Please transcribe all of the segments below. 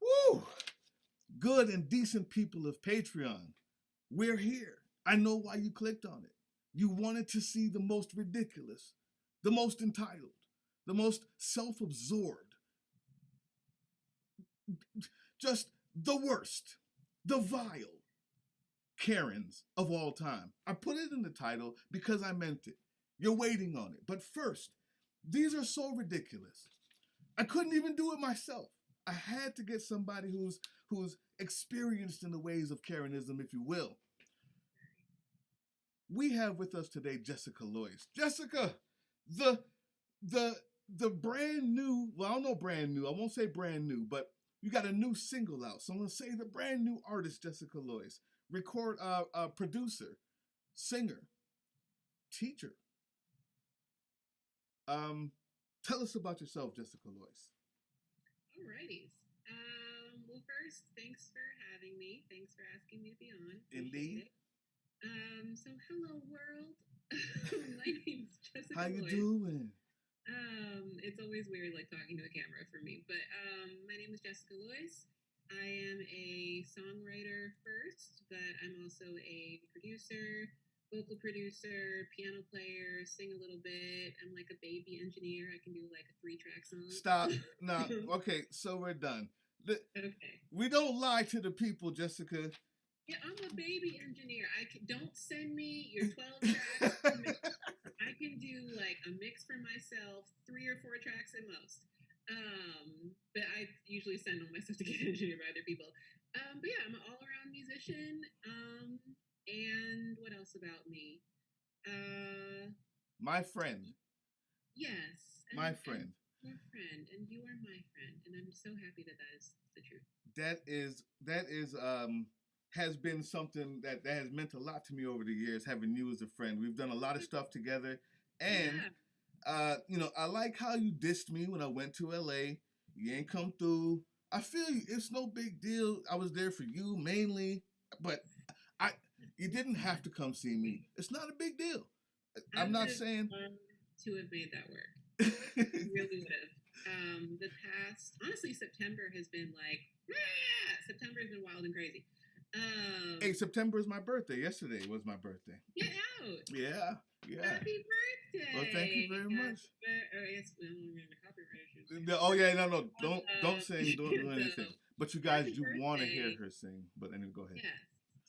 Woo! Good and decent people of Patreon, we're here. I know why you clicked on it. You wanted to see the most ridiculous, the most entitled, the most self-absorbed, just the worst, the vile Karens of all time. I put it in the title because I meant it. You're waiting on it. But first, these are so ridiculous. I couldn't even do it myself. I had to get somebody who's experienced in the ways of Karenism, if you will. We have with us today Jessica Lloyde. Jessica, the brand new, well, I don't know brand new, I won't say brand new, but you got a new single out. So I'm gonna say the brand new artist, Jessica Lloyde. Producer, singer, teacher. Tell us about yourself, Jessica Lloyde. Alrighty. Well, first, thanks for having me. Thanks for asking me to be on. Indeed. So hello world. My name's Jessica How you Lloyde. doing? It's always weird like talking to a camera for me, but my name is Jessica Lloyde. I am a songwriter first, but I'm also a producer, vocal producer, piano player, sing a little bit. I'm like a baby engineer. I can do like a 3-track song. Stop. No. Okay, so we're done. Okay. We don't lie to the people, Jessica. Yeah, I'm a baby engineer. Don't send me your 12 tracks. I can do like a mix for myself, 3 or 4 tracks at most. But I usually send all my stuff to get engineered by other people. But yeah, I'm an all-around musician. And what else about me? My friend. Yes. My friend. Your friend, and you are my friend, and I'm so happy that is the truth. That is has been something that has meant a lot to me over the years, having you as a friend. We've done a lot of stuff together, and I like how you dissed me when I went to LA. You ain't come through. I feel you. It's no big deal. I was there for you mainly, but you didn't have to come see me. It's not a big deal. I'm not saying to have made that work. I really would have. The past, honestly, September has been like, September has been wild and crazy. Hey, September is my birthday. Yesterday was my birthday. Get out! Yeah. Happy birthday! Well, thank you very much. Yes, we're in the copyright issues. Oh yeah, no, don't sing, don't do anything. But you guys do want to hear her sing. But anyway, go ahead. Yes.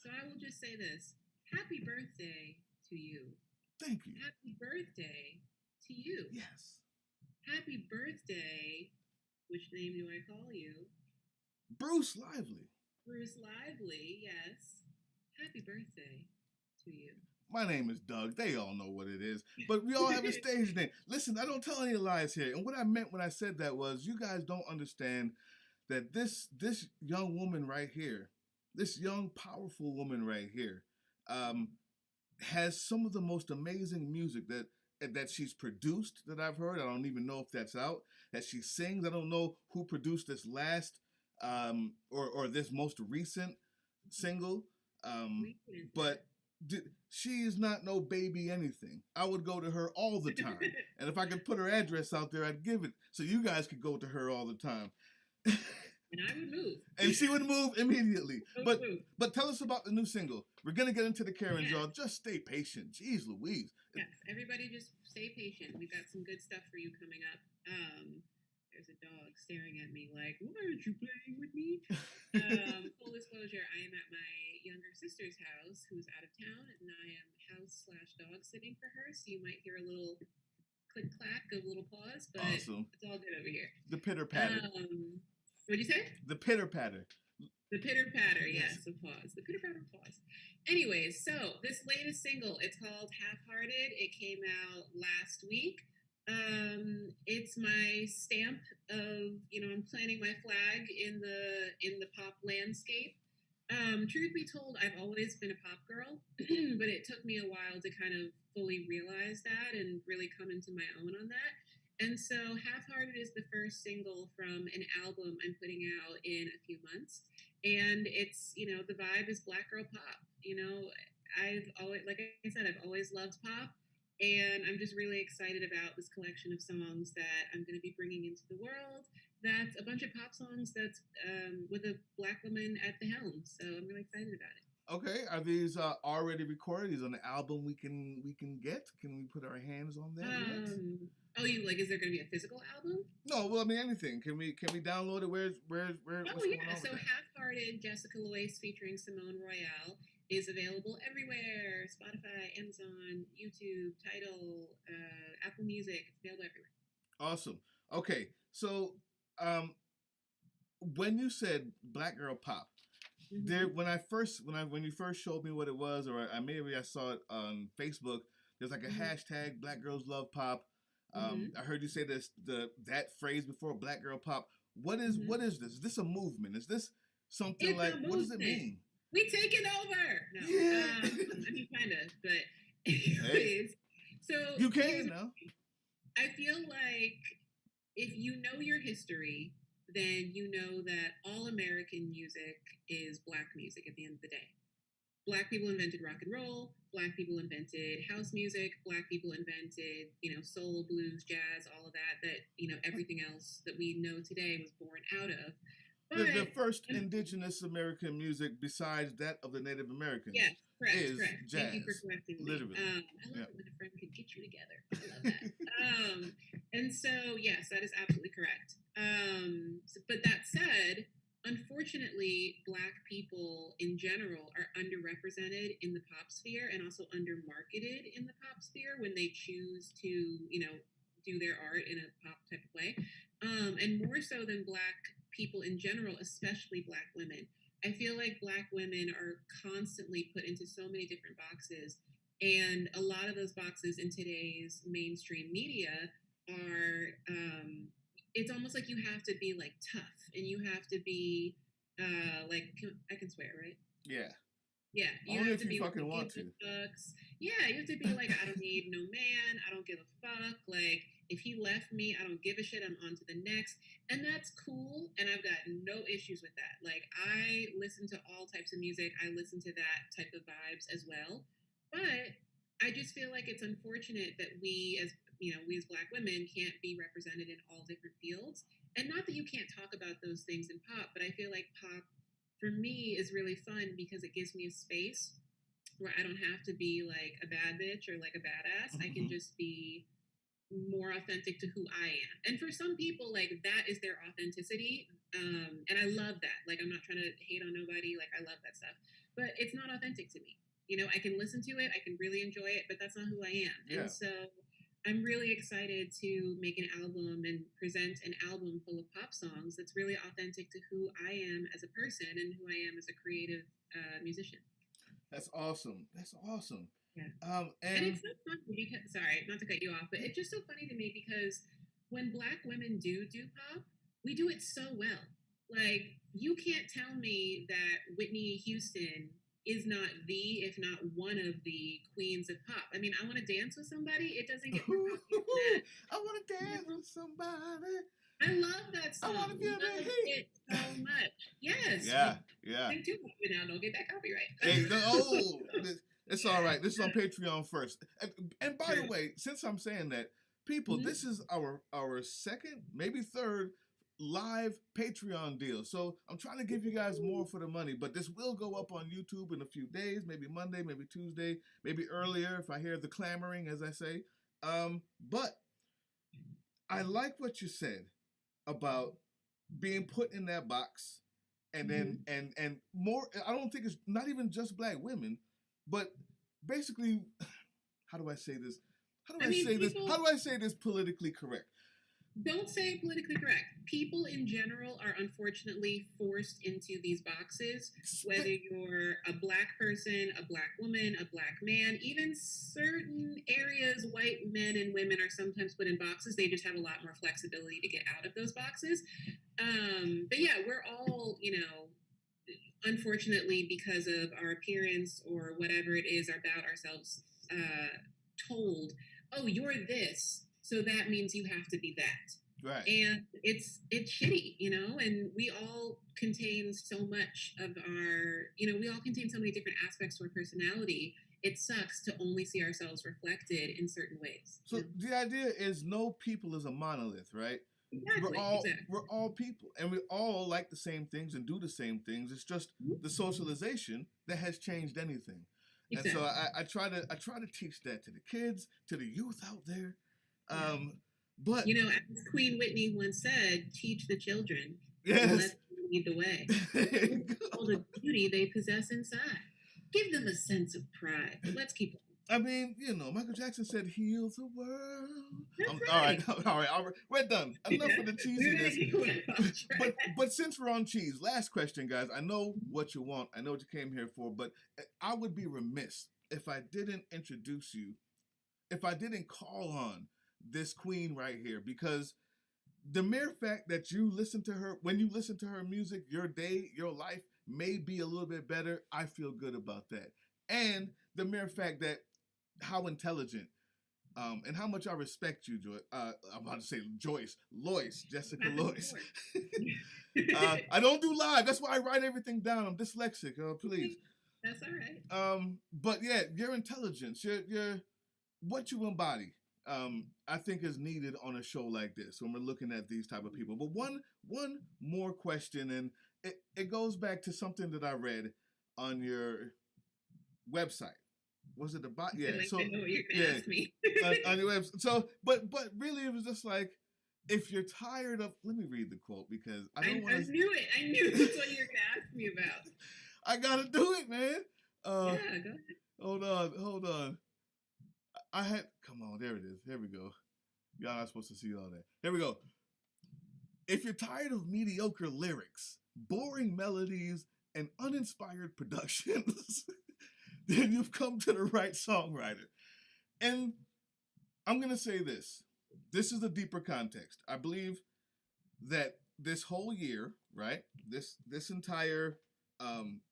So I will just say this: Happy birthday to you. Thank you. Happy birthday to you. Yes. Happy birthday. Which name do I call you? Bruce Lively. Bruce Lively, yes. Happy birthday to you. My name is Doug. They all know what it is. But we all have a stage name. Listen, I don't tell any lies here. And what I meant when I said that was you guys don't understand that this young woman right here, this young, powerful woman right here, has some of the most amazing music that she's produced that I've heard. I don't even know if that's out. That she sings. I don't know who produced this last or this most recent single. But she is not no baby anything. I would go to her all the time. And if I could put her address out there, I'd give it so you guys could go to her all the time. And I would move. And she would move immediately. But tell us about the new single. We're going to get into the Karens, y'all. Just stay patient. Jeez Louise. Yes, everybody just stay patient. We've got some good stuff for you coming up. There's a dog staring at me like, why aren't you playing with me? Full disclosure, I am at my younger sister's house who's out of town, and I am house/dog sitting for her, so you might hear a little click-clack, a little pause, but awesome. It's all good over here. The pitter-patter. What'd you say? The pitter-patter. The pitter-patter, yes, a pause. The pitter-patter pause. Anyways, so this latest single, it's called Half-Hearted. It came out last week. It's my stamp of, I'm planting my flag in the pop landscape. Truth be told, I've always been a pop girl, but it took me a while to kind of fully realize that and really come into my own on that. And so Half-Hearted is the first single from an album I'm putting out in a few months. And it's, the vibe is black girl pop. I've always, like I said, I've always loved pop. And I'm just really excited about this collection of songs that I'm going to be bringing into the world. That's a bunch of pop songs that's with a Black woman at the helm. So I'm really excited about it. Okay, are these already recorded? These on the album we can get? Can we put our hands on that yet? Oh, you like? Is there going to be a physical album? No, well, I mean anything. Can we download it? Where's Oh what's going yeah. on So with that? Half-Hearted, Jessica Lois featuring Simone Royale is available everywhere: Spotify, Amazon, YouTube, Tidal, Apple Music. It's available everywhere. Awesome. Okay, so um, when you said Black Girl Pop, there Mm-hmm. when you first showed me what it was, or maybe I saw it on Facebook. There's like a Mm-hmm. hashtag Black Girls Love Pop. Mm-hmm. I heard you say that phrase before, Black Girl Pop. Mm-hmm. What is this? Is this a movement? Is this something It's like, a what does it movement. mean? We take it over. No, Yeah. I mean kind of, but Hey, anyways. So you here's can now. I feel like if you know your history, then you know that all American music is Black music at the end of the day. Black people invented rock and roll. Black people invented house music. Black people invented, soul, blues, jazz, all of that. That everything else that we know today was born out of. The But first indigenous American music besides that of the Native Americans yes, correct, is correct. Thank you for jazz, correcting me. literally. I love Yeah. it when a friend can get you together. I love that. And so, yes, that is absolutely correct. But that said, unfortunately, Black people in general are underrepresented in the pop sphere and also undermarketed in the pop sphere when they choose to, do their art in a pop type of way. And more so than Black people in general, especially Black women. I feel like Black women are constantly put into so many different boxes. And a lot of those boxes in today's mainstream media are, it's almost like you have to be like tough and you have to be, I can swear, right? Yeah. Yeah, you Only have if to you be like, fucking give want the to. fucks. Yeah, you have to be like, I don't need no man. I don't give a fuck. Like, if he left me, I don't give a shit. I'm on to the next. And that's cool. And I've got no issues with that. Like, I listen to all types of music. I listen to that type of vibes as well. But I just feel like it's unfortunate that we as Black women can't be represented in all different fields. And not that you can't talk about those things in pop, but I feel like pop for me is really fun because it gives me a space where I don't have to be like a bad bitch or like a badass. I can just be more authentic to who I am. And for some people, like that is their authenticity. And I love that. Like I'm not trying to hate on nobody. Like I love that stuff. But it's not authentic to me. I can listen to it, I can really enjoy it, but that's not who I am. Yeah. And so I'm really excited to make an album and present an album full of pop songs that's really authentic to who I am as a person and who I am as a creative musician. That's awesome. That's awesome. Yeah. And And it's so funny because, sorry, not to cut you off, but it's just so funny to me because when Black women do pop, we do it so well. Like, you can't tell me that Whitney Houston is not the, if not one of the queens of pop. I mean, I Want to Dance with Somebody, it doesn't get more popular than that. I want to You dance know? with somebody. I love that I song. want to feel the Love heat. it so much. Yes. Yeah, yeah. Sing too much now. Don't get that copyright. Hey, it's all right. This is on Patreon first. And by the way, since I'm saying that, people, this is our second, maybe third live Patreon deal. So I'm trying to give you guys more for the money, but this will go up on YouTube in a few days, maybe Monday, maybe Tuesday, maybe earlier if I hear the clamoring, as I say. But I like what you said about being put in that box, and then and more. I don't think it's not even just Black women, but basically, how do I say this? How do I say this politically correct? Don't say politically correct. People in general are unfortunately forced into these boxes, whether you're a Black person, a Black woman, a Black man, even certain areas, white men and women are sometimes put in boxes. They just have a lot more flexibility to get out of those boxes. But yeah, we're all, unfortunately, because of our appearance or whatever it is about ourselves, told, oh, you're this, so that means you have to be that. Right. And it's shitty, and we all contain so much of our, we all contain so many different aspects to our personality. it sucks to only see ourselves reflected in certain ways. So the idea is no people is a monolith, right? Exactly. Exactly. We're all people, and we all like the same things and do the same things. It's just Mhm. the socialization that has changed anything. And so Exactly. I try to teach that to the kids, to the youth out there. Yeah. But As Queen Whitney once said, teach the children and yes, let them lead the way. All the beauty they possess inside. Give them a sense of pride. But let's keep on. I mean, Michael Jackson said, "Heal the world." That's All right, right. all right, we're done. Enough of the cheesiness. But since we're on cheese, last question, guys. I know what you want. I know what you came here for. But I would be remiss if I didn't introduce you, if I didn't call on this queen right here, because the mere fact that you listen to her, when you listen to her music, your day, your life may be a little bit better. I feel good about that. And the mere fact that how intelligent and how much I respect you, Joy. I'm about to say Joyce, Loyce, Jessica Loyce. I don't do live. That's why I write everything down. I'm dyslexic. Please. That's all right. But yeah, your intelligence, your what you embody, I think is needed on a show like this when we're looking at these type of people. But one more question, and it goes back to something that I read on your website. Was it about yeah? I So know what you're gonna ask me. on your website. So, but really, it was just like, if you're tired of, let me read the quote because I don't want to. I knew it. I knew that's what you were gonna ask me about. I gotta do it, man. Yeah, go ahead. Hold on. I had come on. There it is. Here we go. Y'all not supposed to see all that. Here we go. If you're tired of mediocre lyrics, boring melodies, and uninspired productions, then you've come to the right songwriter. And I'm going to say this. This is the deeper context. I believe that this whole year, right? This entire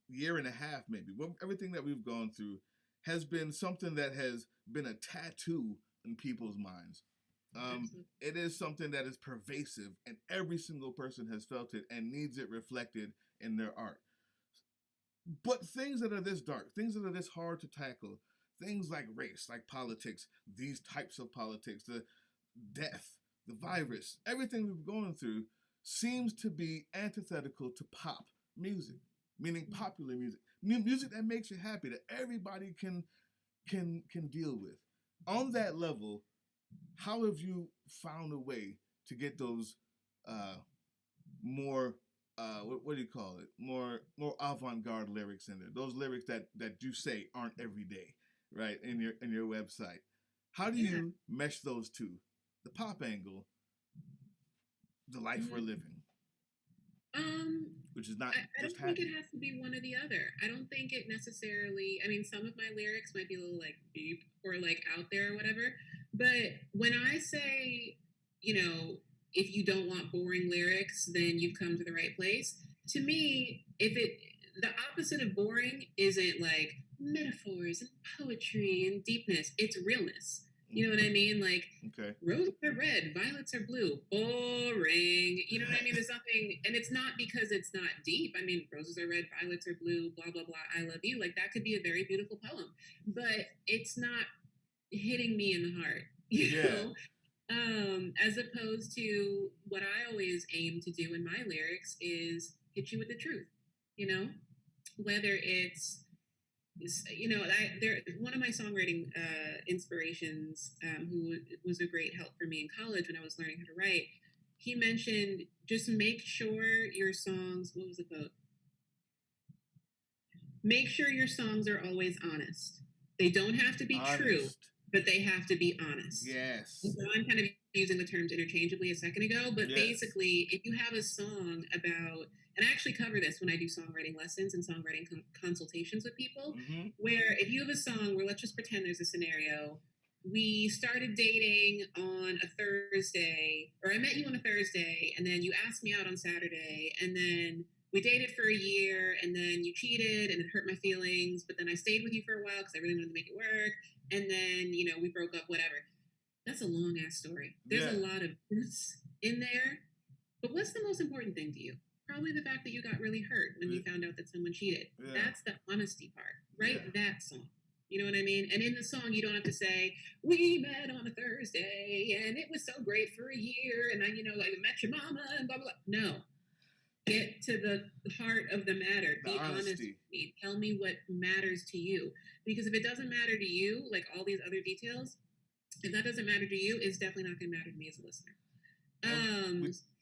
year and a half, maybe, everything that we've gone through has been something that has been a tattoo in people's minds. It is something that is pervasive, and every single person has felt it and needs it reflected in their art. But things that are this dark, things that are this hard to tackle, things like race, like politics, these types of politics, the death, the virus, everything we've gone through seems to be antithetical to pop music, meaning popular music, music that makes you happy, that everybody can deal with. On that level, how have you found a way to get those more what do you call it? More avant-garde lyrics in there. Those lyrics that you say aren't every day, right? In your website. How do you mesh those two? The pop angle, the life we're living. Which is not I don't think it has to be one or the other. I don't think it necessarily, I mean, some of my lyrics might be a little like deep or like out there or whatever. But when I say, if you don't want boring lyrics, then you've come to the right place. To me, the opposite of boring isn't like metaphors and poetry and deepness. It's realness. You know what I mean? Like, okay. Roses are red, violets are blue. Boring. You know what I mean? There's nothing, and it's not because it's not deep. I mean, roses are red, violets are blue, blah, blah, blah. I love you. Like, that could be a very beautiful poem, but it's not hitting me in the heart, you know? As opposed to what I always aim to do in my lyrics is hit you with the truth, whether it's, one of my songwriting inspirations, who was a great help for me in college when I was learning how to write, he mentioned just make sure your songs, what was the quote? Make sure your songs are always honest. They don't have to be true, but they have to be honest. Yes. So I'm kind of using the terms interchangeably a second ago, but basically, if you have a song about, and I actually cover this when I do songwriting lessons and songwriting consultations with people, where if you have a song where, let's just pretend there's a scenario, we started dating on a Thursday, or I met you on a Thursday, and then you asked me out on Saturday, and then we dated for a year, and then you cheated, and it hurt my feelings, but then I stayed with you for a while because I really wanted to make it work, and then, we broke up, whatever. That's a long-ass story. There's a lot of truths in there, but what's the most important thing to you? Probably the fact that you got really hurt when you found out that someone cheated. That's the honesty part. Write that song. You know what I mean? And in the song, you don't have to say, we met on a Thursday and it was so great for a year. And I, like, met your mama and blah, blah, blah. No. Get to the heart of the matter. Be honest with me. Tell me what matters to you. Because if it doesn't matter to you, like all these other details, if that doesn't matter to you, it's definitely not going to matter to me as a listener.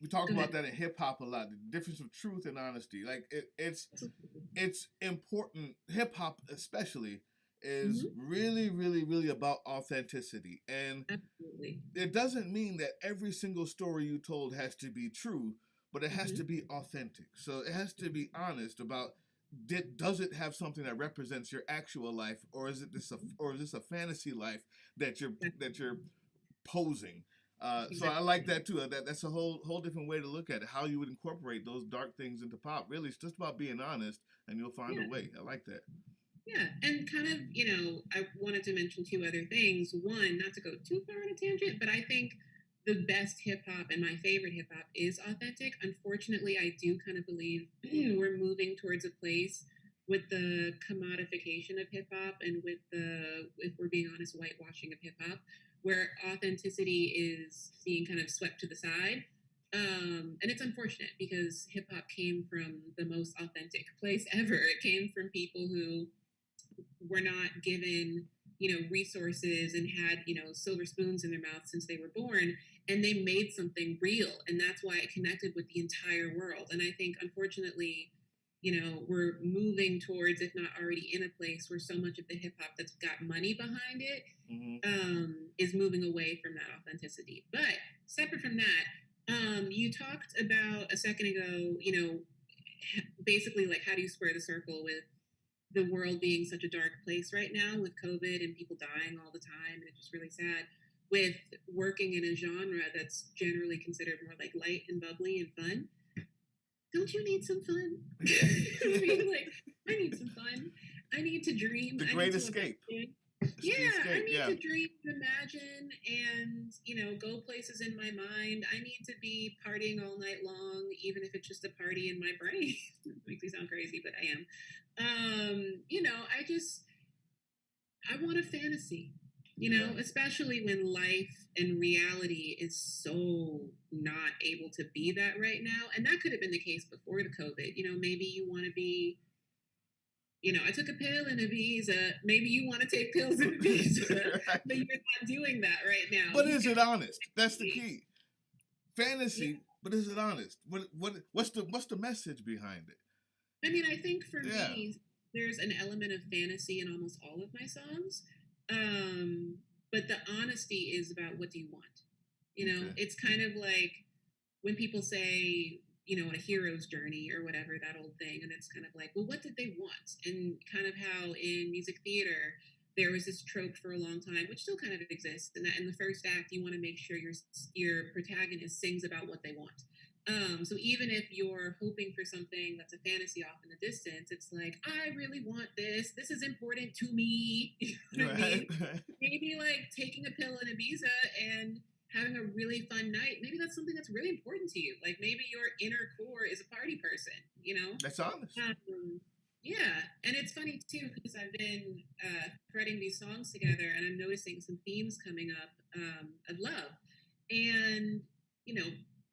We talk about that in hip hop a lot. The difference of truth and honesty. Like it's important. Hip hop especially is really, really, really about authenticity. And absolutely, it doesn't mean that every single story you told has to be true, but it has to be authentic. So it has to be honest about, does it have something that represents your actual life, or is this a fantasy life that you're posing? So I like that too. That's a whole different way to look at it. How you would incorporate those dark things into pop. Really, it's just about being honest, and you'll find a way. I like that. Yeah, and kind of, I wanted to mention two other things. One, not to go too far on a tangent, but I think the best hip hop and my favorite hip hop is authentic. Unfortunately, I do kind of believe we're moving towards a place with the commodification of hip hop and with the, if we're being honest, whitewashing of hip hop, where authenticity is being kind of swept to the side. And it's unfortunate because hip hop came from the most authentic place ever. It came from people who were not given resources and had silver spoons in their mouth since they were born, and they made something real, and that's why it connected with the entire world. And I think unfortunately we're moving towards, if not already in a place where so much of the hip hop that's got money behind it is moving away from that authenticity. But separate from that, you talked about a second ago, basically like how do you square the circle with the world being such a dark place right now with COVID and people dying all the time, and it's just really sad, with working in a genre that's generally considered more like light and bubbly and fun. Don't you need some fun? I mean, like, I need some fun. I need to dream. The Great Escape. Yeah, I need to dream, imagine, and go places in my mind. I need to be partying all night long, even if it's just a party in my brain. It makes me sound crazy, but I am. I want a fantasy. Especially when life and reality is so not able to be that right now. And that could have been the case before the COVID. Maybe you want to be. I took a pill in Ibiza. Maybe you want to take pills in Ibiza, but you're not doing that right now. But is it honest? That's the key. Fantasy, but is it honest? What's the message behind it? I mean, I think for me, there's an element of fantasy in almost all of my songs, but the honesty is about what do you want. It's kind of like when people say, a hero's journey or whatever, that old thing. And it's kind of like, well, what did they want? And kind of how in music theater, there was this trope for a long time, which still kind of exists. And that in the first act, you want to make sure your protagonist sings about what they want. So even if you're hoping for something that's a fantasy off in the distance, it's like, I really want this. This is important to me. You know what I mean? Maybe like taking a pill in Ibiza and having a really fun night, maybe that's something that's really important to you. Like maybe your inner core is a party person, That's honest. Yeah, and it's funny too because I've been threading these songs together, and I'm noticing some themes coming up of love, and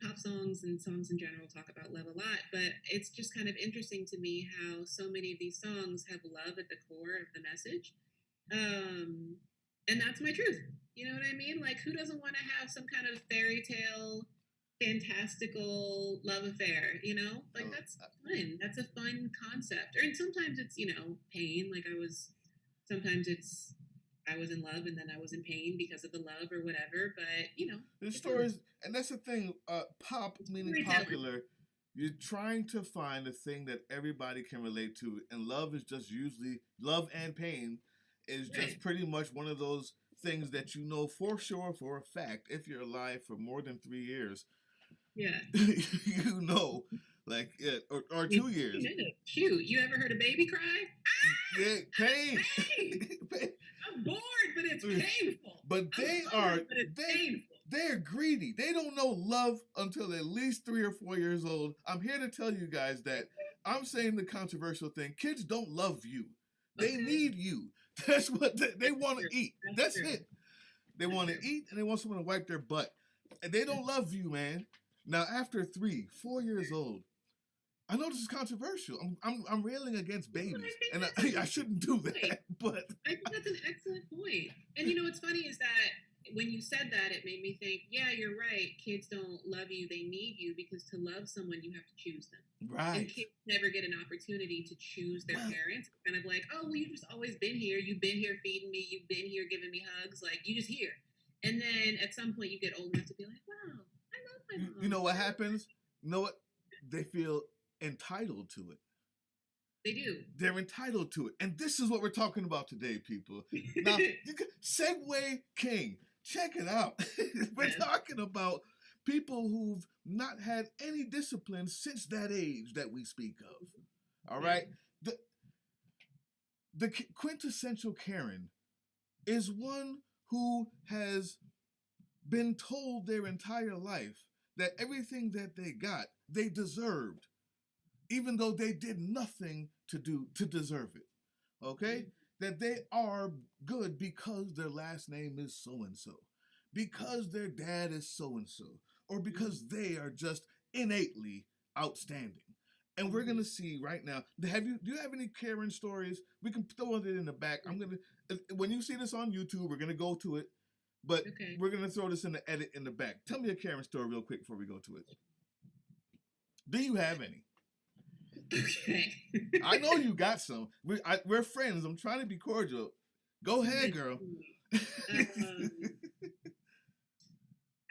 pop songs and songs in general talk about love a lot, but it's just kind of interesting to me how so many of these songs have love at the core of the message, and that's my truth. You know what I mean? Like, who doesn't want to have some kind of fairy tale, fantastical love affair? Like that's fun. That's a fun concept. And sometimes it's pain. Like sometimes it's I was in love and then I was in pain because of the love or whatever. But the stories, and that's the thing. Pop meaning popular. You're trying to find a thing that everybody can relate to, and love is just usually love and pain is just pretty much one of those things that for sure, for a fact, if you're alive for more than 3 years, like or 2 years. Shoot, you ever heard a baby cry? Yeah, pain. I'm bored, but it's painful. But they're greedy. They don't know love until at least 3 or 4 years old. I'm here to tell you guys that I'm saying the controversial thing. Kids don't love you. They need you. That's what they want to eat. That's true. it. They want to eat and they want someone to wipe their butt. And they don't love you, man. Now, after 3, 4 years old, I know this is controversial. I'm railing against babies, and I shouldn't do that. But I think that's an excellent point. And you know what's funny is that when you said that, it made me think, yeah, you're right. Kids don't love you; they need you, because to love someone, you have to choose them. Right. And kids never get an opportunity to choose their parents. It's kind of like, oh, well, you've just always been here. You've been here feeding me. You've been here giving me hugs. Like, you just here. And then at some point, you get old enough to be like, wow, I love my mom. You know what happens? You know what? They feel entitled to it. They do. They're entitled to it. And this is what we're talking about today, people. Now, Segway King, check it out. We're talking about people who've not had any discipline since that age that we speak of. All right? The quintessential Karen is one who has been told their entire life that everything that they got, they deserved, even though they did nothing to deserve it. Okay? That they are good because their last name is so-and-so, because their dad is so-and-so, or because they are just innately outstanding. And we're gonna see right now. Do you have any Karen stories? We can throw it in the back. When you see this on YouTube, we're gonna go to it, but we're gonna throw this in the edit in the back. Tell me a Karen story real quick before we go to it. Do you have any? Okay. I know you got some. We're friends. I'm trying to be cordial. Go ahead, girl.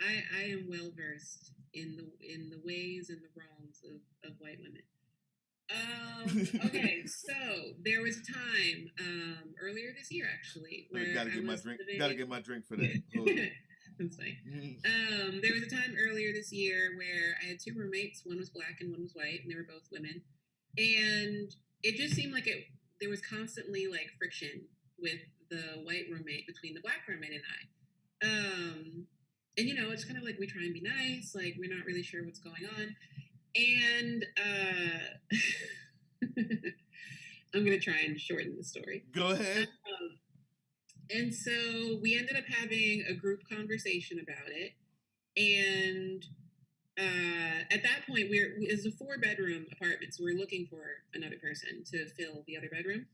I am well versed in the ways and the wrongs of white women. Okay, so there was a time earlier this year, actually, where gotta get my drink for that. That's fine. There was a time earlier this year where I had 2 roommates. One was black and one was white, and they were both women. And it just seemed like there was constantly like friction with the white roommate between the black roommate and I. And you know, it's kind of like we try and be nice, like we're not really sure what's going on. And I'm gonna try and shorten the story. Go ahead. And so we ended up having a group conversation about it. And at that point, it was a 4-bedroom apartment, so we were looking for another person to fill the other bedroom.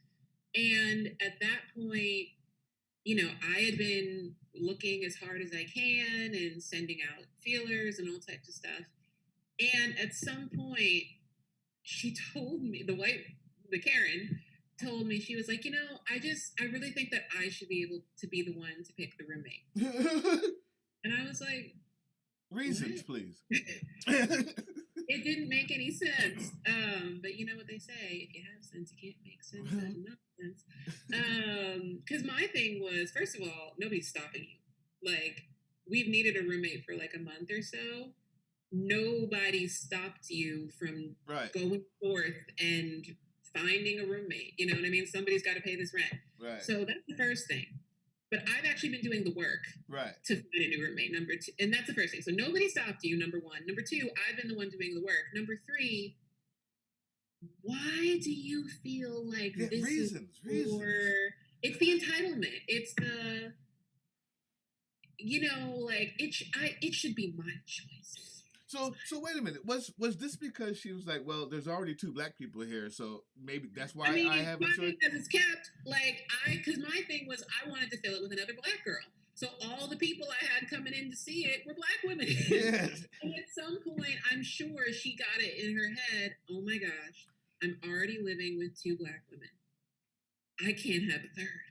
And at that point, you know, I had been looking as hard as I can and sending out feelers and all types of stuff. And at some point, she told me, the Karen told me, she was like, you know, I really think that I should be able to be the one to pick the roommate. And I was like, reasons, please. It didn't make any sense. But you know what they say, if you have sense, you can't make sense out of nonsense. Because my thing was, first of all, nobody's stopping you. Like, we've needed a roommate for like a month or so. Nobody stopped you from going forth and finding a roommate. You know what I mean? Somebody's got to pay this rent. Right. So that's the first thing. But I've actually been doing the work to find a new roommate, number 2. And that's the first thing. So nobody stopped you, number 1. Number 2, I've been the one doing the work. Number 3, why do you feel like this reasons. It's the entitlement. It's the, you know, like, it should be my choice. So wait a minute. Was this because she was like, well, there's already 2 black people here, so maybe that's why I have a choice? Because it's kept, because my thing was I wanted to fill it with another black girl. So all the people I had coming in to see it were black women. Yes. And at some point, I'm sure she got it in her head, oh my gosh, I'm already living with 2 black women. I can't have a third.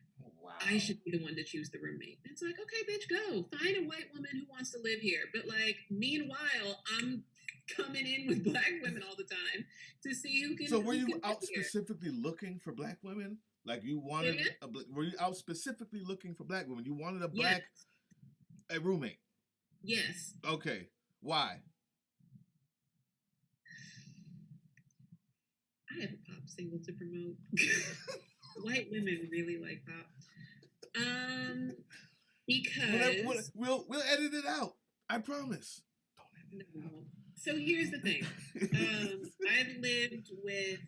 Wow. I should be the one to choose the roommate. It's like, okay, bitch, go. Find a white woman who wants to live here. But, like, meanwhile, I'm coming in with black women all the time to see who can. So were you out specifically looking for black women? Like, you wanted were you out specifically looking for black women? You wanted a black a roommate? Yes. Okay. Why? I have a pop single to promote. White women really like pop. Because we'll edit it out. I promise. Don't edit it out. So here's the thing. I've lived with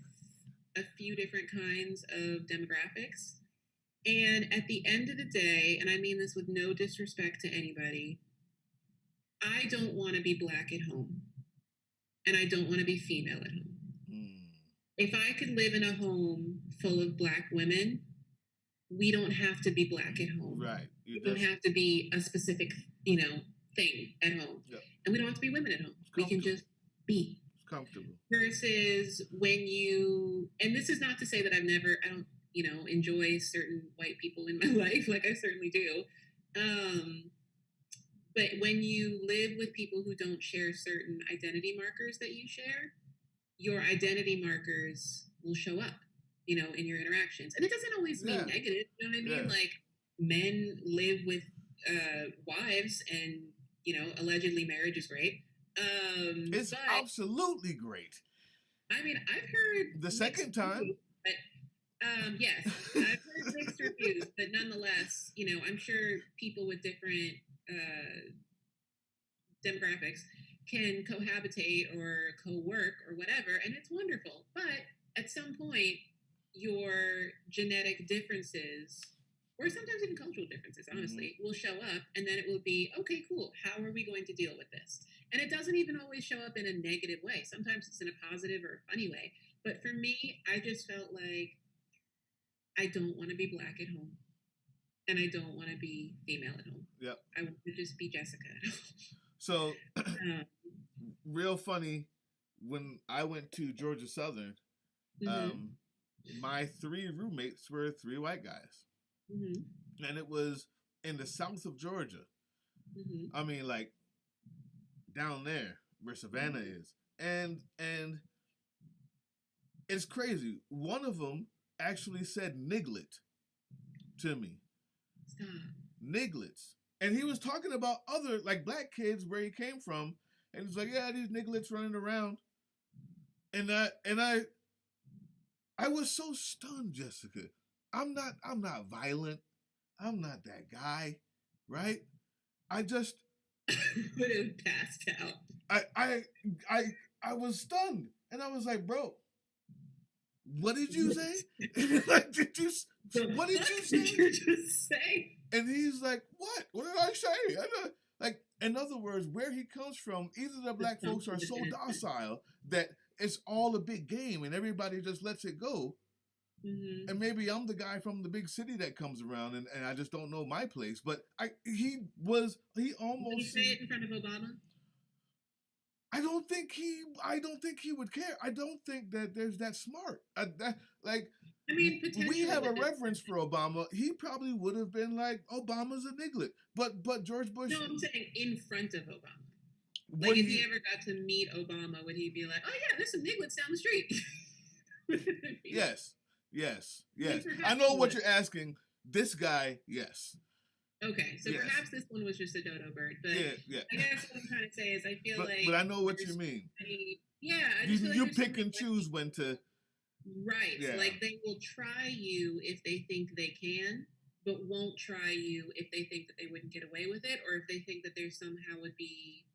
a few different kinds of demographics, And at the end of the day, and I mean this with no disrespect to anybody, I don't want to be Black at home, and I don't want to be female at home. If I could live in a home full of Black women, we don't have to be Black at home. Right. We don't have to be a specific, thing at home. Yep. And we don't have to be women at home. We can just be. It's comfortable. Versus when and this is not to say that I don't, enjoy certain white people in my life, like I certainly do. But when you live with people who don't share certain identity markers that you share, your identity markers will show up, in your interactions. And it doesn't always mean negative, you know what I mean? Yeah. Like men live with wives and, allegedly marriage is great. It's absolutely great. I mean, I've heard the second time. Reviews, but, yes, I've heard mixed reviews, but nonetheless, I'm sure people with different demographics can cohabitate or co-work or whatever, and it's wonderful. But at some point, your genetic differences, or sometimes even cultural differences, honestly, will show up, and then it will be, okay, cool, how are we going to deal with this? And it doesn't even always show up in a negative way. Sometimes it's in a positive or a funny way. But for me, I just felt like I don't want to be Black at home, and I don't want to be female at home. Yep. I want to just be Jessica at home. So, real funny, when I went to Georgia Southern, my 3 roommates were 3 white guys. And it was in the south of Georgia. I mean, like, down there where Savannah is. And it's crazy. One of them actually said niglet to me. Stop. Nigglets. And he was talking about other, like, Black kids where he came from. And he's like, yeah, these nigglets running around. And I was so stunned, Jessica. I'm not violent. I'm not that guy, right? I just would have passed out. I was stunned, and I was like, bro, what did you say? Like, what did you say? Did you just say? And he's like, what? What did I say? Like, in other words, where he comes from, either the Black folks are so docile that it's all a big game and everybody just lets it go. And maybe I'm the guy from the big city that comes around and I just don't know my place. But he almost. Did he say it in front of Obama? I don't think he would care. I don't think that there's that smart. We have a reverence for Obama. He probably would have been like, Obama's a niglet. But George Bush. No, I'm saying in front of Obama. Like, if he ever got to meet Obama, would he be like, oh yeah, there's some nigglets down the street? Yes. I know what you're asking. This guy, yes. Okay, so perhaps this one was just a dodo bird, but yeah. I guess what I'm trying to say is I feel like... But I know what you mean. I just feel like you pick and choose when to... Right, like they will try you if they think they can, but won't try you if they think that they wouldn't get away with it, or if they think that there somehow would be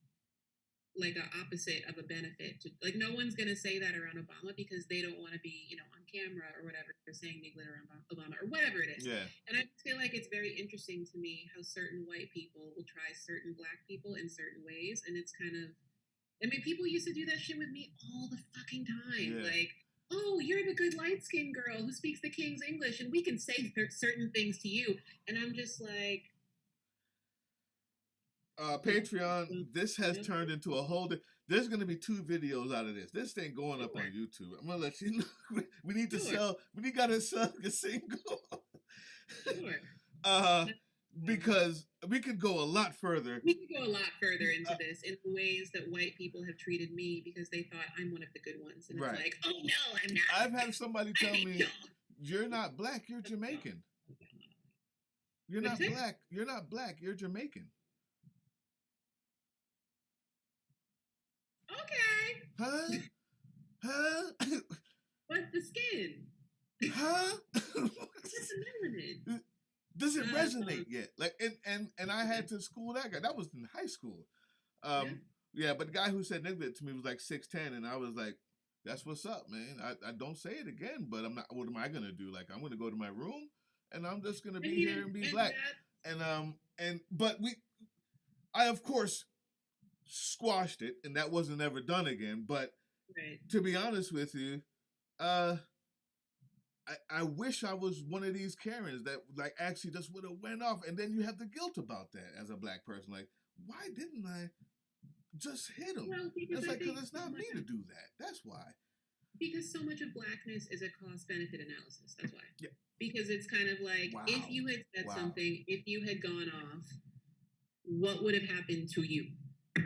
like an opposite of a benefit. Like, no one's going to say that around Obama because they don't want to be, on camera or whatever, saying niglet around Obama or whatever it is. Yeah. And I feel like it's very interesting to me how certain white people will try certain Black people in certain ways. And it's kind of, I mean, people used to do that shit with me all the fucking time. Yeah. Like, oh, you're the good light-skinned girl who speaks the King's English and we can say certain things to you. And I'm just like... Patreon, this has turned into a whole... There's going to be 2 videos out of this. This ain't going up on YouTube. I'm going to let you know. We need to sell... We got to sell a single. Because we could go a lot further. We could go a lot further into this in the ways that white people have treated me because they thought I'm one of the good ones. And it's like, oh no, I'm not. I've had somebody tell me, you're not Black, you're Jamaican. You're not Black. You're not Black, you're Jamaican. Okay. Huh? What's the skin? Huh? What's the melanin? Does it resonate yet? Like, and I had to school that guy. That was in high school. But the guy who said niglet to me was like 6'10", and I was like, "That's what's up, man. I don't say it again, but I'm not. What am I gonna do? Like, I'm gonna go to my room and I'm just gonna I be mean, here and be and black. But I of course squashed it, and that wasn't ever done again. But right. to be honest with you, uh, I wish I was one of these Karens that like actually just would have went off, and then you have the guilt about that as a black person. Like, why didn't I just hit him? Well, because It's I like, think because it's not me to do that. That's why. because so much of blackness is a cost benefit analysis. That's why. Yeah. Because it's kind of like Wow. if you had said Wow. something, if you had gone off, what would have happened to you?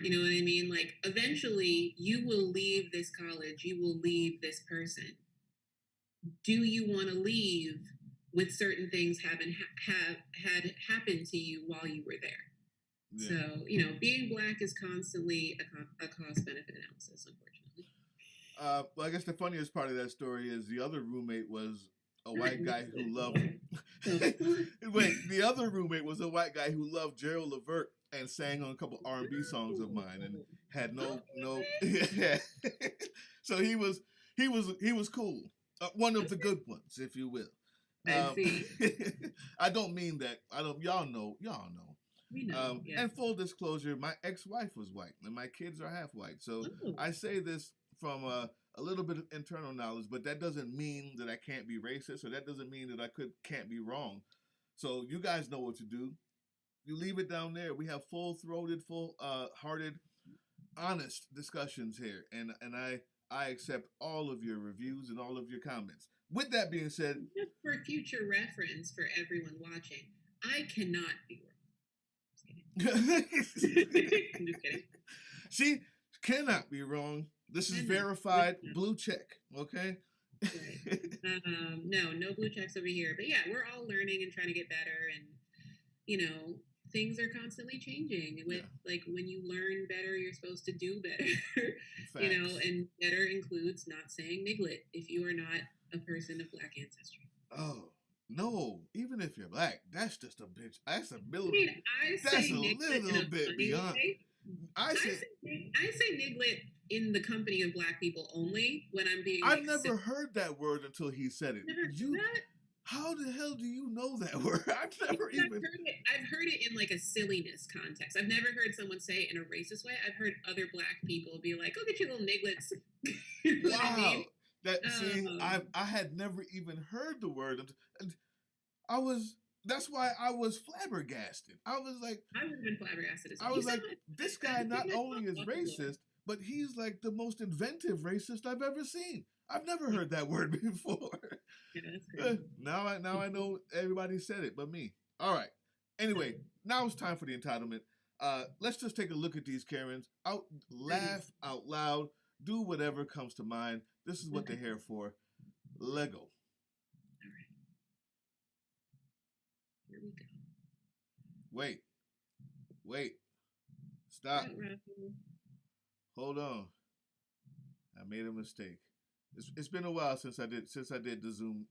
You know what I mean? Like eventually you will leave this college, you will leave this person. Do you want to leave with certain things had happened to you while you were there? Yeah. So, you know, being black is constantly a cost benefit analysis, unfortunately. Well, I guess the funniest part of that story is the other roommate was a white guy who loved. Wait, the other roommate was a white guy who loved Gerald Levert and sang on a couple R&B songs of mine and had no. Yeah. So he was cool. One of the good ones, if you will. I see. I don't mean that. Y'all know. We know. Yeah. And full disclosure, my ex-wife was white, and my kids are half white. So I say this from a little bit of internal knowledge, but that doesn't mean that I can't be racist, or that doesn't mean that I can't be wrong. So you guys know what to do. You leave it down there. We have full-throated, full-hearted, honest discussions here, and I accept all of your reviews and all of your comments. With that being said, just for future reference for everyone watching, I cannot be wrong. Just kidding. She cannot be wrong. This is verified blue check. Okay. Right. No blue checks over here. But yeah, we're all learning and trying to get better, and you know, things are constantly changing. With like when you learn better, you're supposed to do better. You know, and better includes not saying niglet if you are not a person of black ancestry. Oh. No, even if you're black, that's just a bitch. That's a little. I mean, that's a little bit beyond. I say niglet in the company of black people only when I'm being. I've never heard that word until he said it. Never heard that? How the hell do you know that word? I've heard it in like a silliness context. I've never heard someone say it in a racist way. I've heard other black people be like, "Go get your little niglets." You know wow. What I mean? I had never even heard the word. That's why I was flabbergasted. I was like, I would have been flabbergasted as well. I was like, this guy not only is racist, but he's like the most inventive racist I've ever seen. I've never heard that word before. Yeah, that's crazy. Now I know everybody said it but me. All right. Anyway, now it's time for the entitlement. Let's just take a look at these Karens. Laugh out loud. Do whatever comes to mind. This is what they're here for. Lego. All right. Here we go. Wait. Stop. Hold on. I made a mistake. It's been a while since I did the Zoom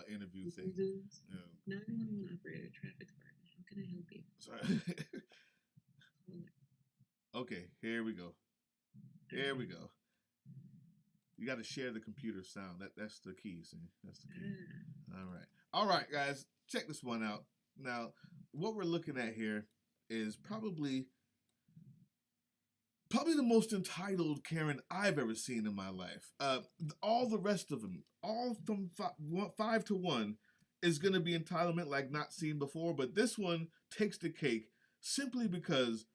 interview thing. Zooms? Yeah. 911 operator, traffic department. How can I help you? Sorry. Okay, here we go. You got to share the computer sound. That's the key. See, that's the key. All right, guys. Check this one out. Now, what we're looking at here is probably the most entitled Karen I've ever seen in my life. All the rest of them, all from 5 to 1, is going to be entitlement like not seen before. But this one takes the cake simply because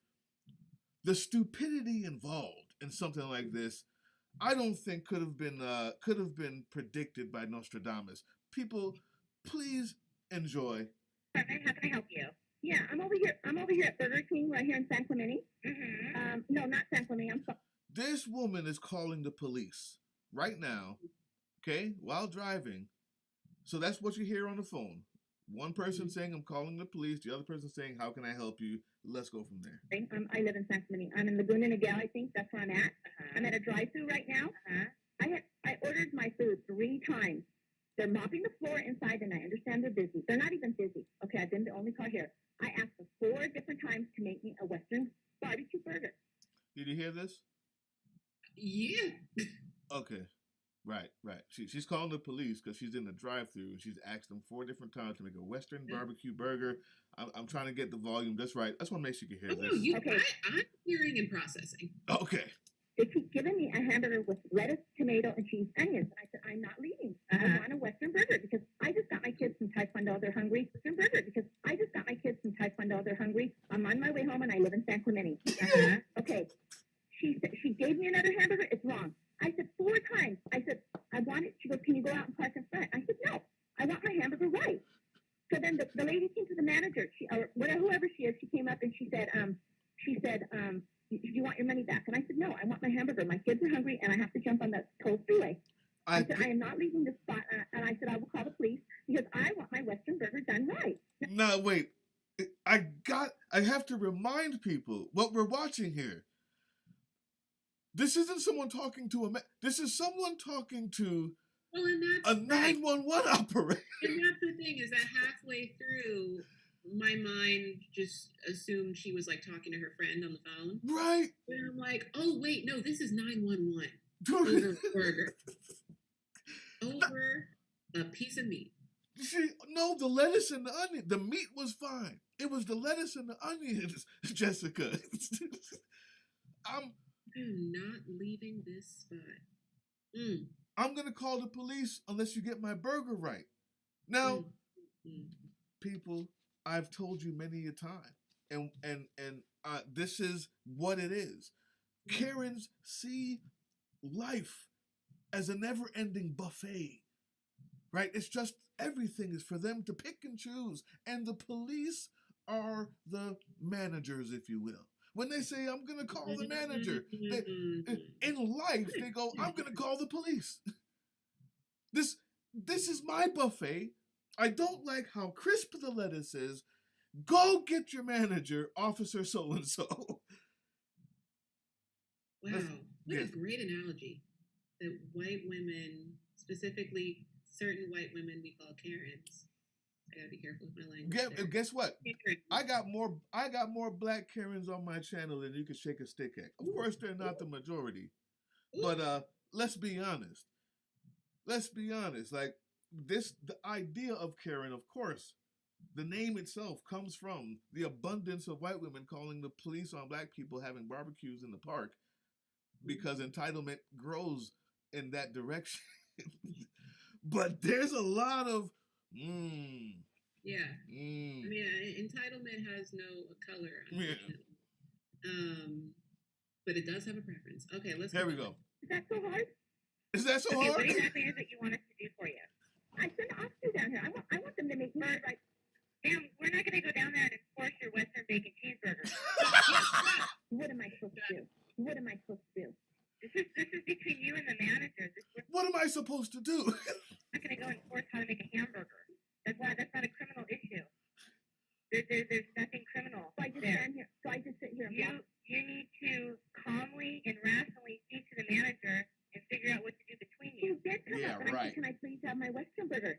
the stupidity involved in something like this, I don't think could have been predicted by Nostradamus. People, please enjoy. How can I help you? Yeah, I'm over here at Burger King right here in San Clemente. Mm-hmm. No, not San Clemente. I'm sorry. This woman is calling the police right now, okay, while driving. So that's what you hear on the phone. One person saying, I'm calling the police. The other person saying, how can I help you? Let's go from there. I live in San Clemente. I'm in Laguna Niguel, I think. That's where I'm at. I'm at a drive-thru right now. I ordered my food 3 times. They're mopping the floor inside, and I understand they're busy. They're not even busy. Okay, I've been the only car here. I asked for 4 different times to make me a Western barbecue burger. Did you hear this? Yeah. Okay. Right, right. She's calling the police because she's in the drive-through and she's asked them 4 different times to make a Western barbecue burger. I'm trying to get the volume just right. I just want to make sure you can hear Oh, this. no, Okay. I'm hearing and processing. Okay. They keep giving me a hamburger with lettuce, tomato, and cheese, onions. And I said, I'm not leaving. I want a Western burger because I just got my kids from Taekwondo. They're hungry. Western burger because I just got my kids from Taekwondo. They're hungry. I'm on my way home and I live in San Clemente. Okay. She said she gave me another hamburger. It's wrong. I said 4 times. I said, I want it. She goes, can you go out and park in front? I said, no. I want my hamburger right. So then the lady came to the manager, or whatever, whoever she is. She came up and she said, do you want your money back? And I said, no, I want my hamburger. My kids are hungry, and I have to jump on that toll freeway. I said, I am not leaving this spot. And I said, I will call the police because I want my Western burger done right. Now, wait. I have to remind people what we're watching here. This isn't someone talking to this is someone talking to a 911 operator. And that's the thing, is that halfway through, my mind just assumed she was like talking to her friend on the phone. Right. And I'm like, oh wait, no, this is 911. Over a burger. Over a piece of meat. No, the lettuce and the onion. The meat was fine. It was the lettuce and the onions, Jessica. I'm not leaving this spot. I'm gonna call the police unless you get my burger right. Now, people, I've told you many a time, and this is what it is. Karens see life as a never-ending buffet, right? It's just everything is for them to pick and choose, and the police are the managers, if you will. When they say, I'm going to call the manager, in life, they go, I'm going to call the police. This is my buffet. I don't like how crisp the lettuce is. Go get your manager, Officer So-and-so. Wow. What a great analogy. That white women, specifically certain white women we call Karens. I gotta be careful with my language. Guess what? I got more black Karens on my channel than you can shake a stick at. Of course, they're not the majority, but let's be honest. Like the idea of Karen, of course, the name itself comes from the abundance of white women calling the police on black people having barbecues in the park because entitlement grows in that direction. But there's a lot of Yeah. I mean, entitlement has no color, unfortunately. But it does have a preference. Okay, let's Here we go. Is that so hard? Is that so okay, hard? What exactly is it you want us to do for you? I send officers down here. I want them to make me like, ma'am, we're not going to go down there and enforce your Western bacon cheeseburger. What am I supposed to do? What am I supposed to do? This is between you and the manager. What am I supposed to do? I'm not going to go enforce how to make a hamburger. That's not a criminal issue. There's nothing criminal. So I just stand here. So I just sit here. You need to calmly and rationally speak to the manager and figure out what to do between you. She did come up and I said, can I please have my Western burger?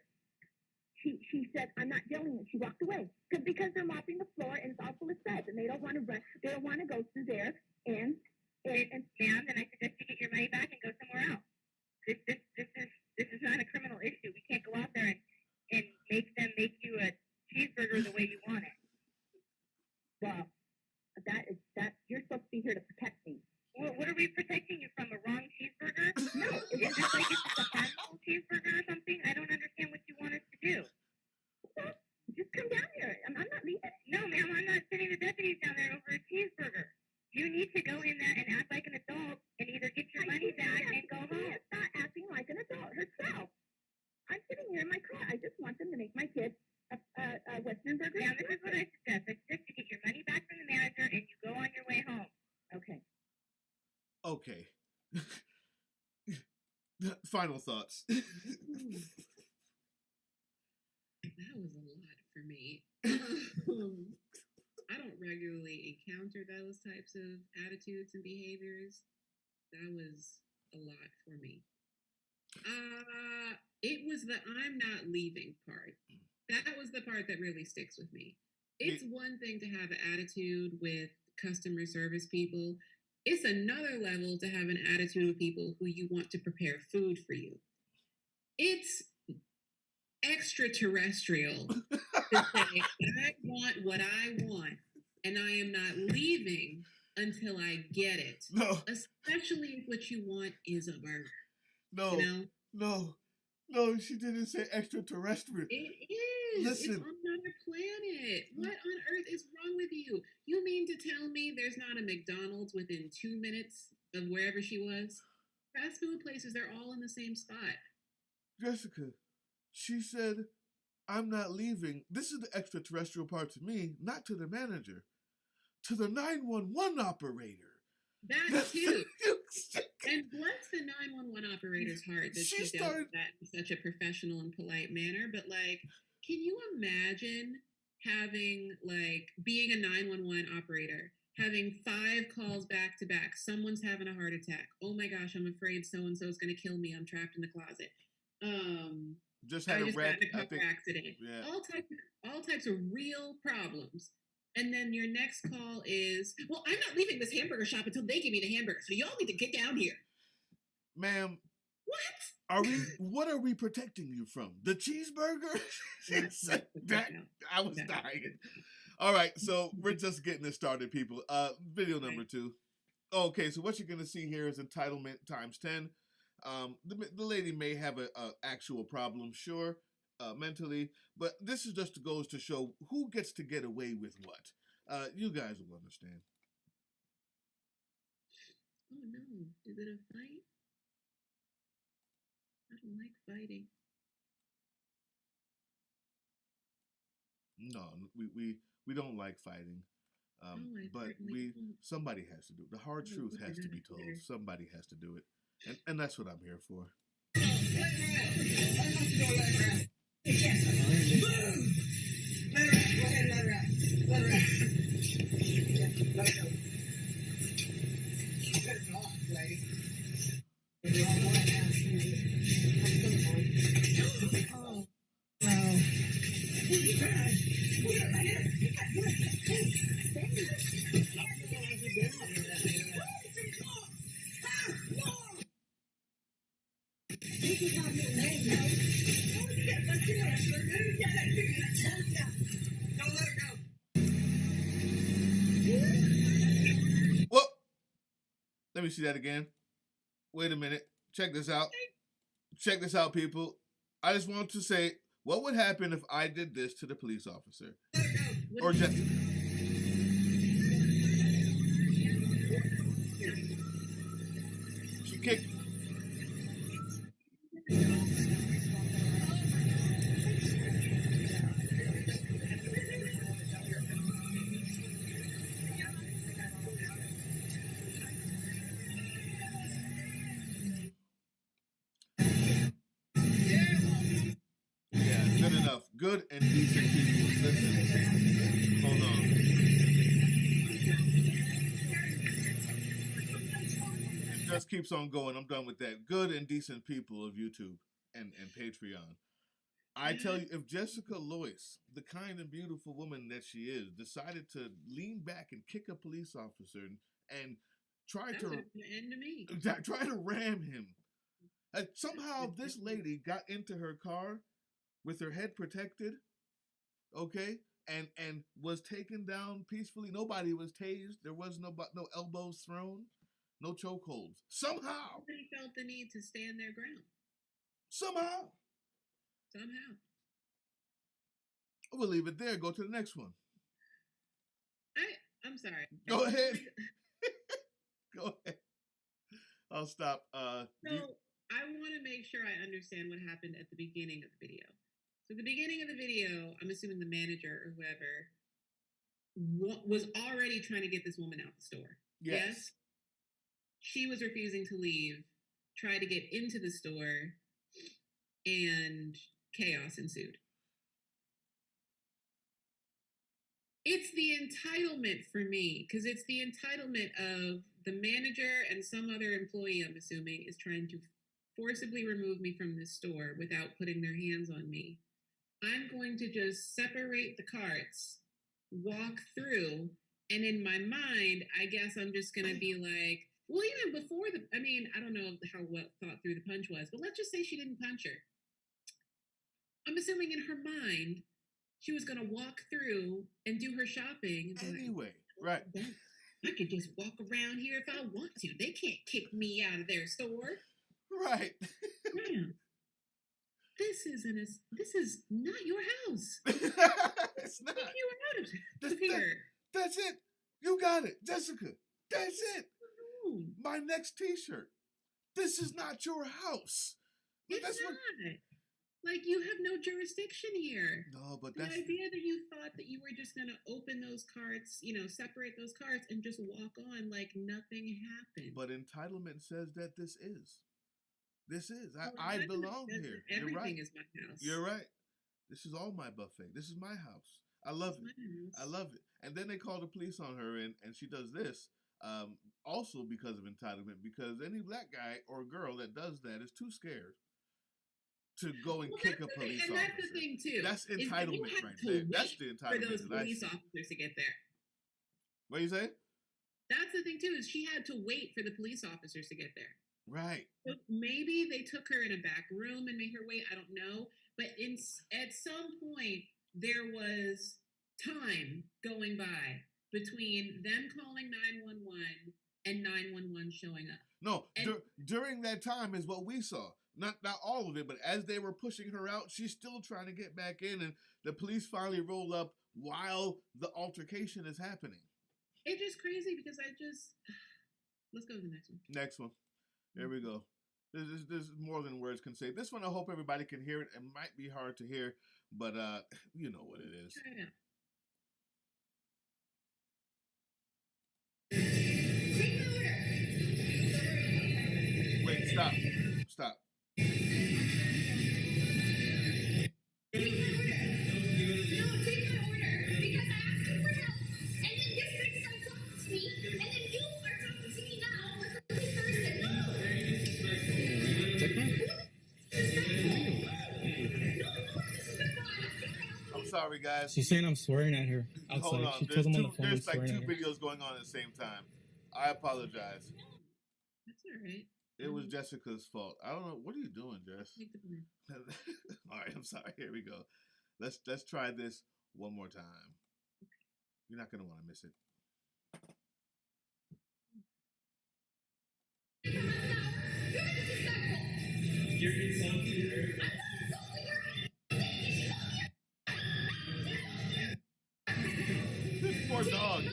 She said, I'm not dealing with it. She walked away. Because they're mopping the floor and it's all full of suds and they don't want to run. They don't want to go through there and ma'am, then I suggest you get your money back and go somewhere else. This is not a criminal issue. We can't go out there and make them make you a cheeseburger the way you want it. Well, that you're supposed to be here to protect me. What are we protecting you from? A wrong cheeseburger? No, is this like it's a harmful cheeseburger or something? I don't understand what you want us to do. Well, just come down here. I'm not leaving. No, ma'am, I'm not sending the deputies down there over a cheeseburger. You need to go in there and act like an adult and either get your money back and go home. Not acting like an adult herself. I'm sitting here in my car. I just want them to make my kids a Western burger. Yeah, this is what I suggest. I suggest you get your money back from the manager and you go on your way home. Okay. Okay. Final thoughts. That was a lot for me. I don't regularly encounter those types of attitudes and behaviors. That was a lot for me. It was the I'm not leaving part. That was the part that really sticks with me. It's one thing to have an attitude with customer service people. It's another level to have an attitude with people who you want to prepare food for you. It's extraterrestrial to say, I want what I want, and I am not leaving until I get it. No. Especially if what you want is a burger. No. You know? No, she didn't say extraterrestrial. It is. Listen. It's on another planet. What on earth is wrong with you? You mean to tell me there's not a McDonald's within 2 minutes of wherever she was? Fast food places, they're all in the same spot. Jessica, she said, I'm not leaving. This is the extraterrestrial part to me, not to the manager, to the 911 operator. That too. And bless the 911 operator's heart that she dealt with that in such a professional and polite manner. But like, can you imagine having being a 911 operator, having 5 calls back to back? Someone's having a heart attack. Oh my gosh, I'm afraid so and so is going to kill me. I'm trapped in the closet. Just had a car accident. Yeah. All types of real problems. And then your next call is, well, I'm not leaving this hamburger shop until they give me the hamburger. So y'all need to get down here. Ma'am. What? What are we protecting you from? The cheeseburger? I was dying. All right, so we're just getting this started, people. Video number 2. Okay, so what you're going to see here is entitlement times 10. The lady may have a actual problem, sure. Mentally, but this is just goes to show who gets to get away with what. You guys will understand. Oh no, is it a fight? I don't like fighting. No, we don't like fighting. But somebody has to do it. The hard truth has to be told. Somebody has to do it. And that's what I'm here for. Yes. Boom! Let her out. Go ahead, let her out. Let her out. Yeah, let her go. Get it off, lady. You're the wrong one now. Oh, no. Whoa! Let me see that again. Wait a minute. Check this out. Check this out, people. I just want to say, what would happen if I did this to the police officer? Or Jessica? She kicked. Good enough. Good and decent people. Listen. Hold on. It just keeps on going. I'm done with that. Good and decent people of YouTube and Patreon. I tell you, if Jessica Lloyde, the kind and beautiful woman that she is, decided to lean back and kick a police officer and try to ram him, somehow this lady got into her car with her head protected, okay, and was taken down peacefully. Nobody was tased. There was no elbows thrown, no chokeholds. Somehow, nobody felt the need to stand their ground. Somehow. We'll leave it there. Go to the next one. I'm sorry. Go ahead. Go ahead. I'll stop. I want to make sure I understand what happened at the beginning of the video. So at the beginning of the video, I'm assuming the manager or whoever was already trying to get this woman out the store. Yes? She was refusing to leave, tried to get into the store, and chaos ensued. It's the entitlement for me, because it's the entitlement of the manager and some other employee, I'm assuming, is trying to forcibly remove me from this store without putting their hands on me. I'm going to just separate the carts, walk through, And in my mind, I guess I'm just going to be like, well, even before I don't know how well thought through the punch was, but let's just say she didn't punch her. I'm assuming in her mind, she was going to walk through and do her shopping. And be Anyway, like, right. I could just walk around here if I want to. They can't kick me out of their store. Right. Man, this is not your house. It's not. Kick you out of here. That's it. You got it, Jessica. That's it. No, My next T-shirt. This is not your house. it's That's not. what- Like, you have no jurisdiction here. No, but The that's idea that you thought that you were just going to open those carts, separate those carts and just walk on like nothing happened. but entitlement says that this is. Well, I entitlement belong says here. that You're right. Everything is my house. You're right. This is all my buffet. This is my house. I love It's it. my house. I love it. And then they call the police on her, and she does this also because of entitlement, because any black guy or girl that does that is too scared to go and Well, kick a that's the thing- police and officer. that's the thing too. That's is that you entitlement have right to there. That's wait the for entitlement those that I police see. officers to get there. What you say? That's the thing too, is she had to wait for the police officers to get there. Right. So maybe they took her in a back room and made her wait. I don't know, but at some point there was time going by between them calling 911 and 911 showing up. No, And- during that time is what we saw. Not all of it, but as they were pushing her out, she's still trying to get back in, and the police finally roll up while the altercation is happening. It's just crazy because let's go to the next one. Next one. There we go. There's more than words can say. This one, I hope everybody can hear it. It might be hard to hear, but you know what it is. Try it out. Take my order. Wait, stop. Stop. Take my order. No, take my order. Because I asked you for help, and then this bitch starts talking to me, and then you are talking to me now like a good person. No! I'm sorry, guys. She's saying I'm swearing at her outside. Hold on. She told them on the phone I'm There's like swearing two at her. videos going on at the same time. I apologize. That's all right. It was Jessica's fault. I don't know. What are you doing, Jess? Take the blame. All right, I'm sorry. Here we go. Let's try this one more time. You're not gonna want to miss it. You're insulting her. This poor dog.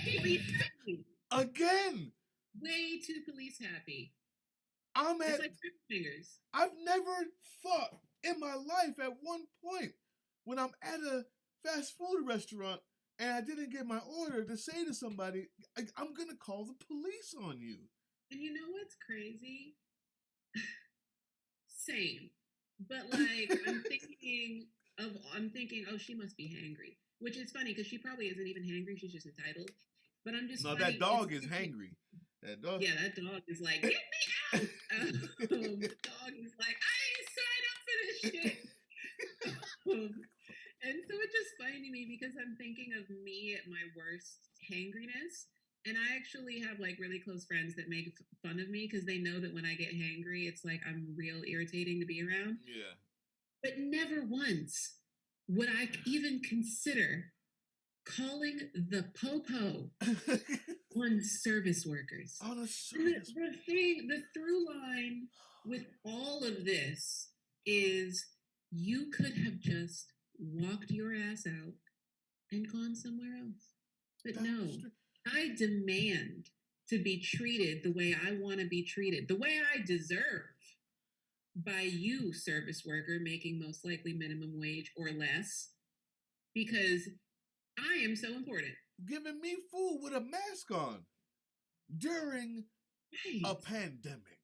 Police happy. Again. Way too police happy. I'm It's at. like trigger fingers. I've never thought in my life at one point when I'm at a fast food restaurant and I didn't get my order to say to somebody, I'm gonna call the police on you. And you know what's crazy? Same. But like I'm thinking, oh, she must be hangry. Which is funny because she probably isn't even hangry, she's just entitled. But I'm just No, funny, that dog is it's- hangry. That dog. Yeah, that dog is like, get me out. The dog is like, I ain't signed up for this shit. And so it's just funny to me because I'm thinking of me at my worst hangriness. And I actually have like really close friends that make fun of me because they know that when I get hangry, it's like I'm real irritating to be around. Yeah. But never once would I even consider calling the popo on service workers. On a The, service. the through line with all of this is you could have just walked your ass out and gone somewhere else. But Down no, the street. I demand to be treated the way I want to be treated, the way I deserve by you, service worker, making most likely minimum wage or less, because I am so important. Giving me food with a mask on during Right. a pandemic.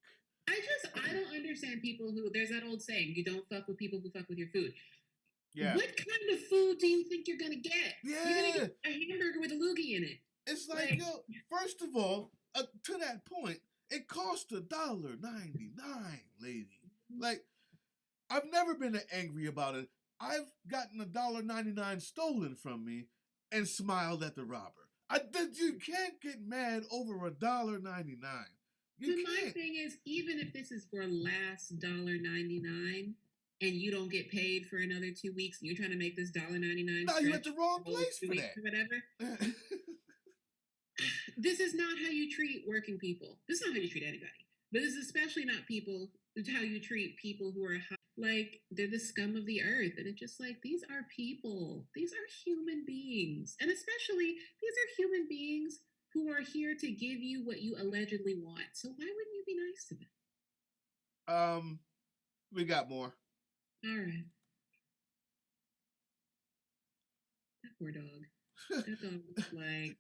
I don't understand people who, there's that old saying, you don't fuck with people who fuck with your food. Yeah. What kind of food do you think you're gonna get? You're gonna Yeah. get a hamburger with a loogie in it. It's like, Like- yo, first of all, to that point, it cost $1.99, lady. Like, I've never been angry about it. I've gotten $1.99 stolen from me and smiled at the robber. You can't get mad over $1.99. You But my can't. thing is, even if this is for last $1.99 and you don't get paid for another 2 weeks, and you're trying to make this $1.99. No, you're at the wrong for place 2 for weeks that. or whatever. This is not how you treat working people. This is not how you treat anybody. But this is especially not how you treat people who are like they're the scum of the earth. And it's just like, these are people. These are human beings. And especially, these are human beings who are here to give you what you allegedly want. So why wouldn't you be nice to them? We got more. All right. That poor dog. That dog was like,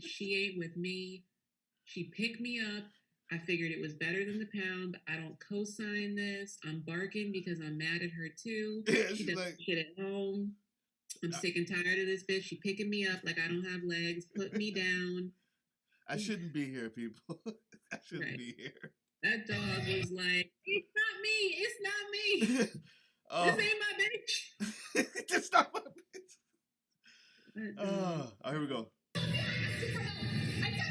she ain't with me. She picked me up. I figured it was better than the pound. I don't co-sign this. I'm barking because I'm mad at her too. Yeah, She does shit at home. I'm sick and tired of this bitch. She picking me up like I don't have legs. Put me down. I shouldn't be here, people. I shouldn't be here. That dog was like, it's not me. It's not me. This ain't my bitch. It's not my bitch. All right, here we go. I tell you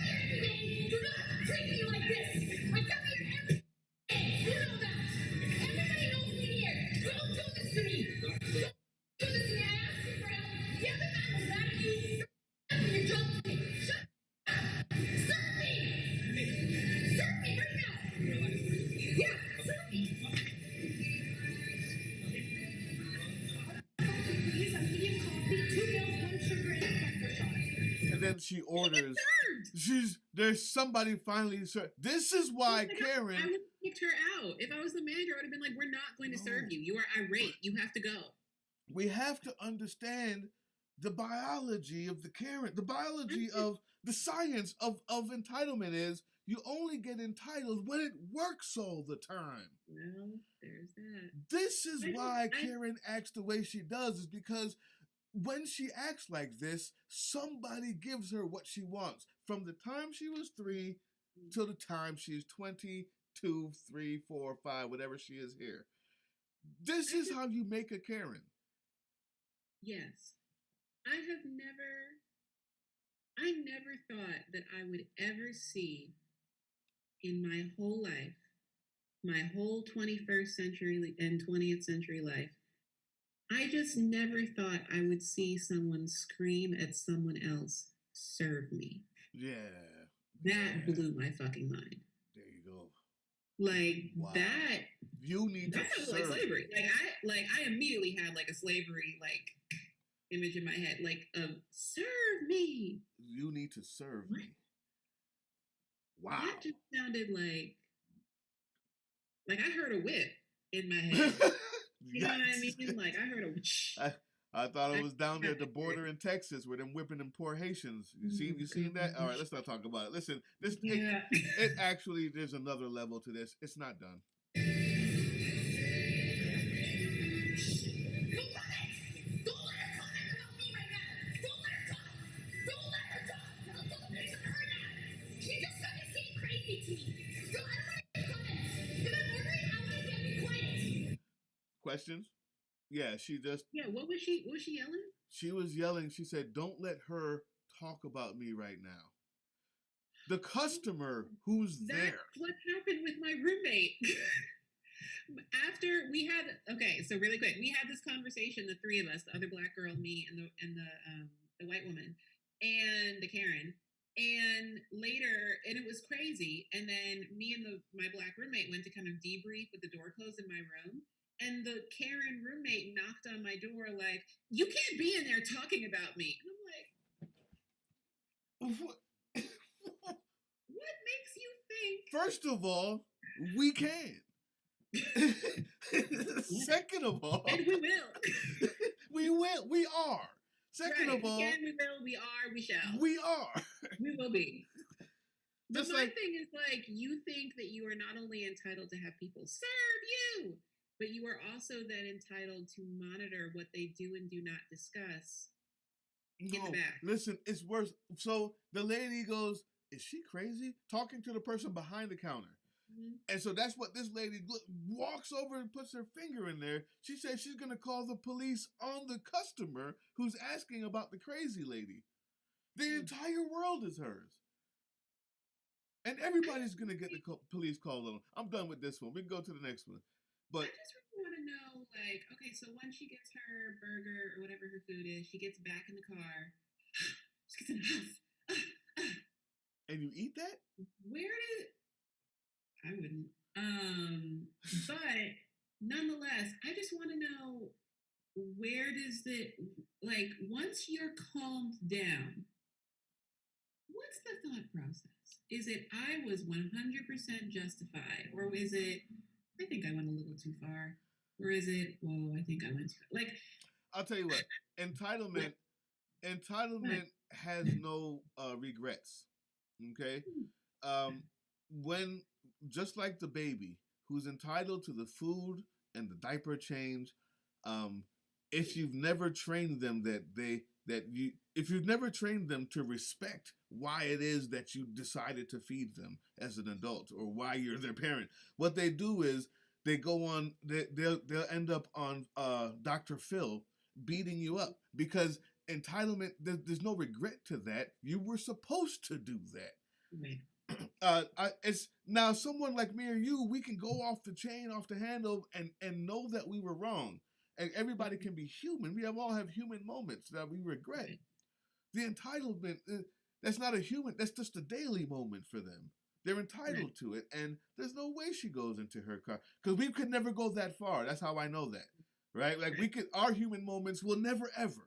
every day, do not treat me like this. I tell you every day, you know that. Everybody knows me here. Don't do this to me. Don't do this to me. I asked you for help. The other man was mad at you. You're joking. Shut up. Serve me. Serve me right now. Yeah, serve me. Please, I'm medium coffee, 2 milk, 1 sugar, and a pepper shot. And then she orders. There's somebody finally. This is why Karen. I would have kicked her out. If I was the manager, I would have been like, we're not going to serve you. You are irate. You have to go. We have to understand the biology of the Karen. The biology of the science of entitlement is you only get entitled when it works all the time. Well, there's that. This is why Karen acts the way she does, is because when she acts like this, somebody gives her what she wants. From the time she was 3 till the time she's 22, 3, 4, 5, whatever she is here. This is how you make a Karen. Yes. I never thought that I would ever see in my whole life, my whole 21st century and 20th century life, I just never thought I would see someone scream at someone else, serve me. Yeah. That blew my fucking mind. There you go. Like, wow. that. You need to serve. Like slavery. I immediately had like a slavery image in my head, serve me. You need to serve me. Wow. That just sounded like I heard a whip in my head. You know what I mean? Like I heard a whoosh. I thought it was down there at the border in Texas where them whipping them poor Haitians. You seen that? All right, let's not talk about it. Listen, it actually, there's another level to this. It's not done. Questions? Yeah, she just. Yeah, what was she yelling? She was yelling. She said, "Don't let her talk about me right now." The customer who's there. That's what happened with my roommate. After we had, so really quick, we had this conversation, the three of us, the other black girl, me, and the white woman, and the Karen. And later, and it was crazy. And then me and my black roommate went to kind of debrief with the door closed in my room. And the Karen roommate knocked on my door like, "You can't be in there talking about me." And I'm like, what makes you think? First of all, we can. Second of all, and we will. We will. We are. Second of all, we can, we will, we are, we shall. We are. We will be. But Just my thing is you think that you are not only entitled to have people serve you, but you are also then entitled to monitor what they do and do not discuss in the back. Listen, it's worse. So the lady goes, "Is she crazy?" Talking to the person behind the counter. And so that's what this lady walks over and puts her finger in there. She says she's going to call the police on the customer who's asking about the crazy lady. The entire world is hers. And everybody's going to get the police called on. I'm done with this one. We can go to the next one. But I just really want to know, like, okay, so when she gets her burger or whatever her food is, she gets back in the car. She gets in the house. And you eat that? Where did I wouldn't. But nonetheless, I just want to know, where does it, like, once you're calmed down, what's the thought process? Is it I was 100% justified, or is it I think I went a little too far, or is it whoa I think I went too far? Like, I'll tell you what, entitlement has no regrets. Okay, when just like the baby who's entitled to the food and the diaper change, if you've never trained them if you've never trained them to respect why it is that you decided to feed them as an adult, or why you're their parent, what they do is they go on, they'll end up on Dr. Phil beating you up, because entitlement, there's no regret to that. You were supposed to do that. It's now someone like me or you, we can go off the chain, off the handle, and know that we were wrong. And everybody can be human. We all have human moments that we regret. The entitlement, that's not a human, that's just a daily moment for them. They're entitled to it, and there's no way she goes into her car, because we could never go that far. That's how I know that, right? Like our human moments will never, ever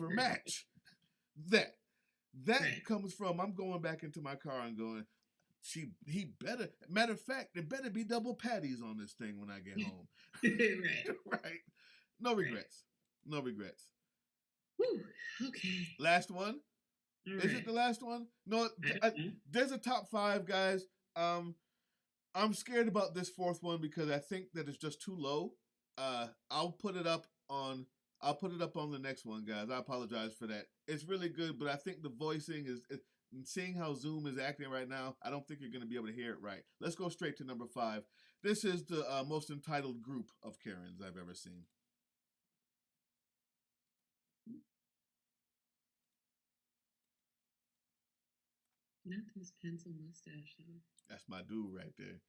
match that. That comes from, I'm going back into my car and going, he better, matter of fact, there better be double patties on this thing when I get home. Right. No regrets. No regrets. Whew. Okay. Last one. Is it the last one? No, there's a top 5, guys. I'm scared about this 4th one because I think that it's just too low. I'll put it up on the next one, guys. I apologize for that. It's really good, but I think the voicing is seeing how Zoom is acting right now, I don't think you're going to be able to hear it right. Let's go straight to number 5. This is the most entitled group of Karens I've ever seen. Not this pencil mustache, though. That's my dude right there.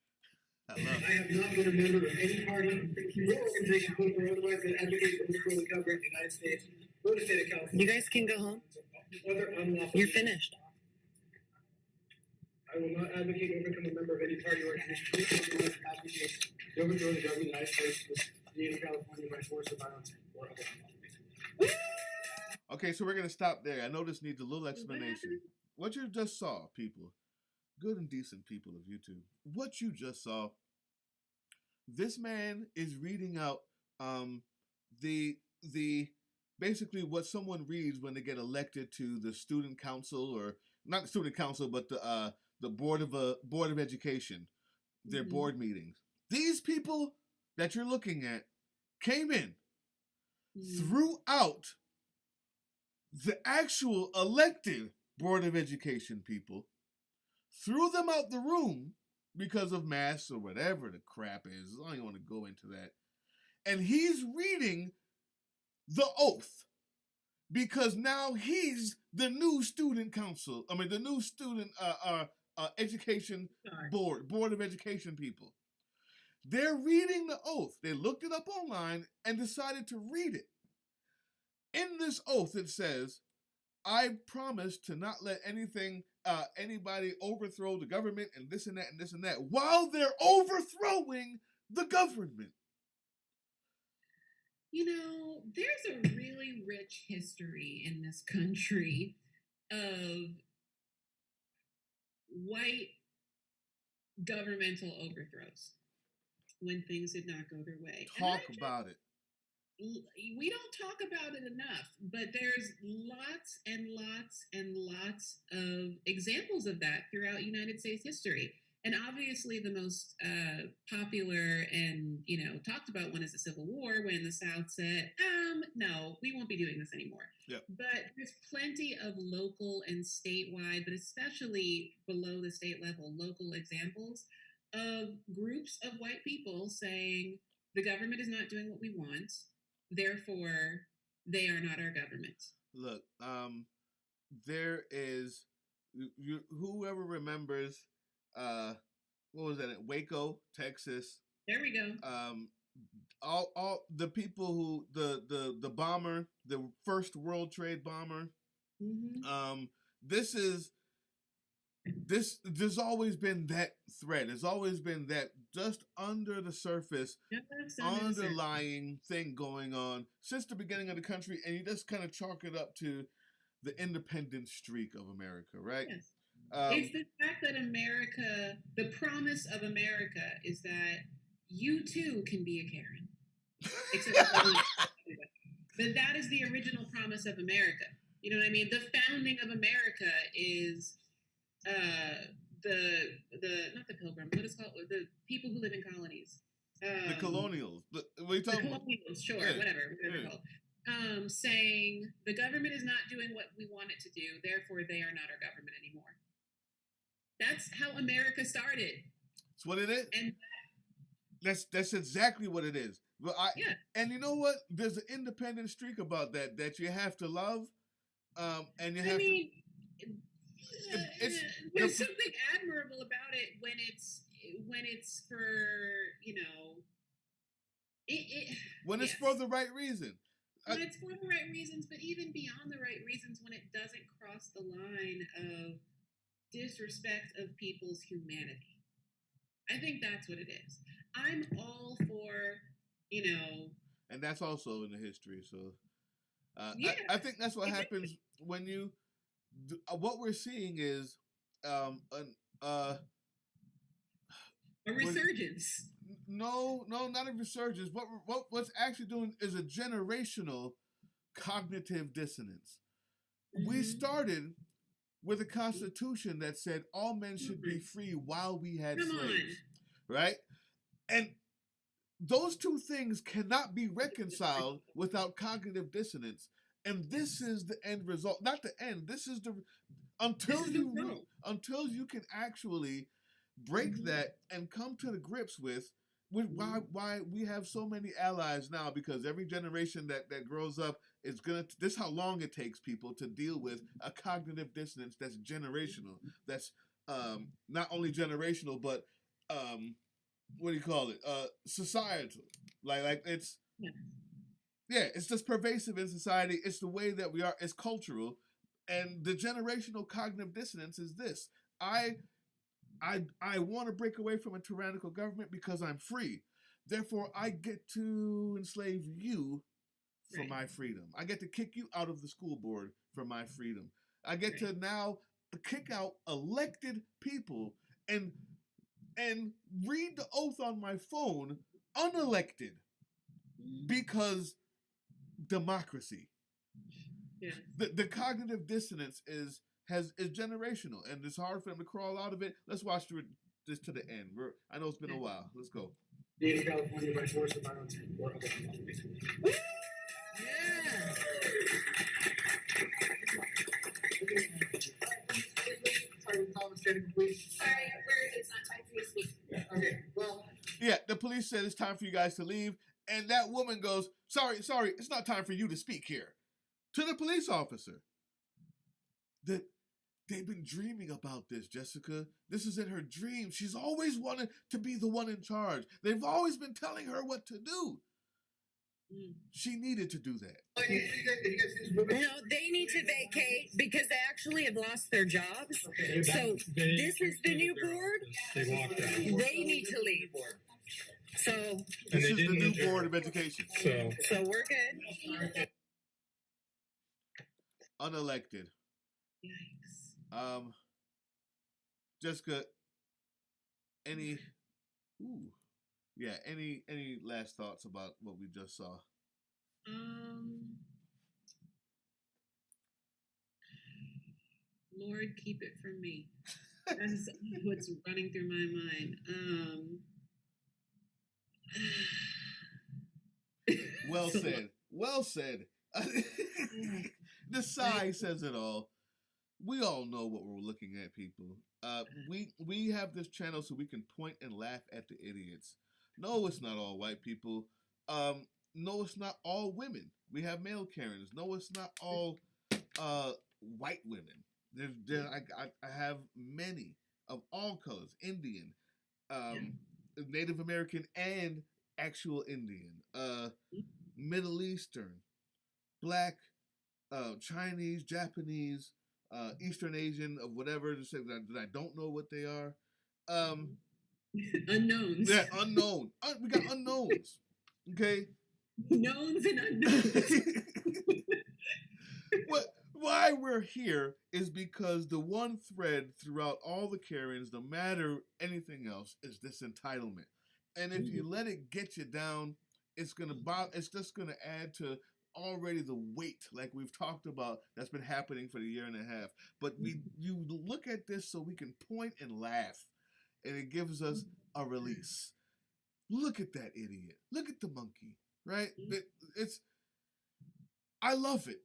I have not been a member of any party, organization, political or otherwise that advocates for the government of the United States or the state of California. You guys can go home. Whether unlawful. You're finished. I will not advocate or become a member of any party or organization that advocates the overthrow of the government of the United States, the state of California by force of violence or other. Okay, so we're going to stop there. I know this needs a little explanation. What you just saw, people, good and decent people of YouTube, what you just saw, this man is reading out the basically what someone reads when they get elected to the student council, or not the student council, but the board of education, their board meetings. These people that you're looking at came in, threw out the actual elected Board of Education people, threw them out the room because of masks or whatever the crap is. I don't even want to go into that. And he's reading the oath because now he's the new student council. I mean, the new student education board of education people. They're reading the oath. They looked it up online and decided to read it. In this oath, it says, I promise to not let anybody overthrow the government and this and that and this and that, while they're overthrowing the government. You know, there's a really rich history in this country of white governmental overthrows when things did not go their way. Talk about it. We don't talk about it enough, but there's lots and lots and lots of examples of that throughout United States history. And obviously the most popular and, talked about one is the Civil War, when the South said, no, we won't be doing this anymore. Yep. But there's plenty of local and statewide, but especially below the state level, local examples of groups of white people saying the government is not doing what we want, therefore they are not our government. Look, there is whoever remembers what was that in Waco, Texas. There we go. All the people who the bomber, the first World Trade bomber. Mm-hmm. There's always been that thread. There's always been that just under the surface, underlying thing going on since the beginning of the country, and you just kind of chalk it up to the independent streak of America, right? Yes. It's the fact that America, the promise of America is that you too can be a Karen. Except but that is the original promise of America. You know what I mean? The founding of America is the not the pilgrim, what is it called? The people who live in colonies. The colonials. What are you talking about? Colonials, sure, Yeah. whatever they're called. Saying the government is not doing what we want it to do, therefore they are not our government anymore. That's how America started. That's what it is. And that's exactly what it is. Well, yeah. And you know what? There's an independent streak about that you have to love, and you have to. There's something admirable about it when it's for when it's yes. for the right reason. When it's for the right reasons, but even beyond the right reasons, when it doesn't cross the line of disrespect of people's humanity. I think that's what it is. I'm all for, And that's also in the history. So yeah. I think that's what happens when you. What we're seeing is a resurgence. No, not a resurgence. What's actually doing is a generational cognitive dissonance. Mm-hmm. We started with a constitution that said all men should be free while we had slaves, right? And those two things cannot be reconciled without cognitive dissonance. And this is the end result. Not the end. This is the until you can actually break that and come to the grips with why we have so many allies now, because every generation that grows up is this is how long it takes people to deal with a cognitive dissonance that's generational. That's not only generational, but what do you call it? Societal. Like it's it's just pervasive in society. It's the way that we are. It's cultural, and the generational cognitive dissonance is this: I want to break away from a tyrannical government because I'm free. Therefore, I get to enslave you for my freedom. I get to kick you out of the school board for my freedom. I get to now kick out elected people and read the oath on my phone unelected because democracy. Yeah. The cognitive dissonance is generational, and it's hard for them to crawl out of it. Let's watch this to the end. I know it's been a while. Let's go. State of California by force of violence or other Yeah. Sorry, it's not time for you to speak. Okay, well. Yeah, the police said it's time for you guys to leave, and that woman goes, sorry, it's not time for you to speak here. To the police officer. They've been dreaming about this, Jessica. This is in her dream. She's always wanted to be the one in charge. They've always been telling her what to do. She needed to do that. No, they need to vacate because they actually have lost their jobs. So this is the new board. They walked out. They need to leave. So This is the new Board of Education. So we're good. Unelected. Yikes. Jessica, any last thoughts about what we just saw? Lord, keep it from me. That's what's running through my mind. Well said. Well said. The sigh says it all. We all know what we're looking at, people. We have this channel so we can point and laugh at the idiots. No, it's not all white people. No, it's not all women. We have male Karens. No, it's not all white women. I have many of all colors: Indian, Native American, and actual Indian, Middle Eastern, Black, Chinese, Japanese, Eastern Asian, of whatever to say that I don't know what they are. Unknowns. Yeah, unknown. We got unknowns. Okay. Knowns and unknowns. Why we're here is because the one thread throughout all the Karens, no matter anything else, is this entitlement. And if you let it get you down, it's just gonna add to already the weight, like we've talked about, that's been happening for the year and a half. But you look at this so we can point and laugh, and it gives us a release. Look at that idiot. Look at the monkey, right? I love it.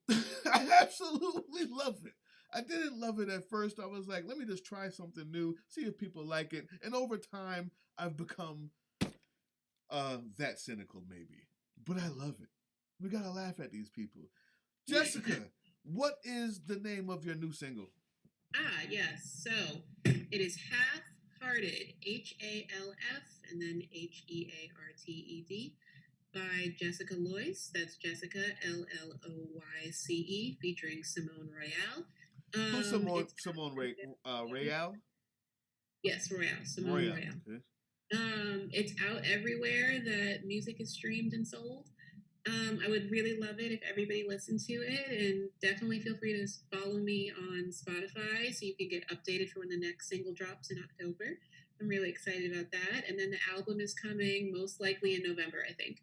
I absolutely love it. I didn't love it at first. I was like, let me just try something new, see if people like it. And over time, I've become that cynical, maybe. But I love it. We gotta laugh at these people. Jessica, what is the name of your new single? Yes. So it is Half-Hearted, HALF, and then HEARTED, by Jessica Lloyde. That's Jessica LLOYCE, featuring Simone Royale. Who's Simone Royale? Yes, Royale. Simone Royale. Royale. Okay. It's out everywhere that music is streamed and sold. I would really love it if everybody listened to it, and definitely feel free to follow me on Spotify so you can get updated for when the next single drops in October. I'm really excited about that. And then the album is coming most likely in November, I think.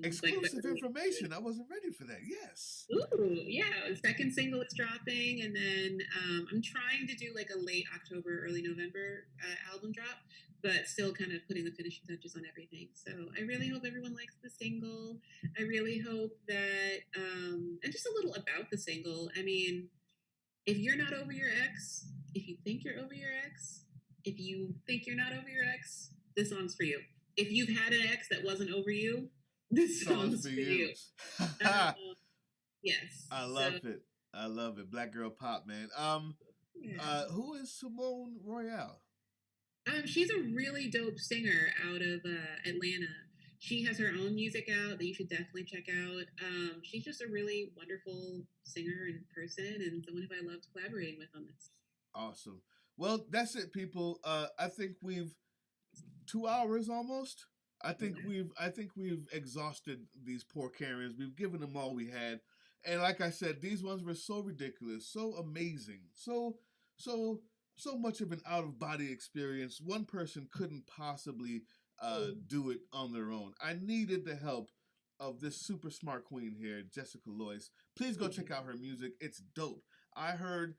Exclusive information. I wasn't ready for that. Yes. Ooh, yeah. The second single is dropping, and then I'm trying to do like a late October, early November album drop, but still kind of putting the finishing touches on everything. So I really hope everyone likes the single. I really hope that, and just a little about the single. I mean, if you're not over your ex, if you think you're over your ex, if you think you're not over your ex, this song's for you. If you've had an ex that wasn't over you, this song's for you. Yes. I love it. I love it. Black girl pop, man. Who is Simone Royale? She's a really dope singer out of Atlanta. She has her own music out that you should definitely check out. She's just a really wonderful singer and person, and someone who I loved collaborating with on this. Awesome. Well, that's it, people. I think we've 2 hours almost. I think we've exhausted these poor Karens. We've given them all we had, and like I said, these ones were so ridiculous, so amazing, so much of an out of body experience. One person couldn't possibly do it on their own. I needed the help of this super smart queen here, Jessica Lloyde. Please go check out her music. It's dope. I heard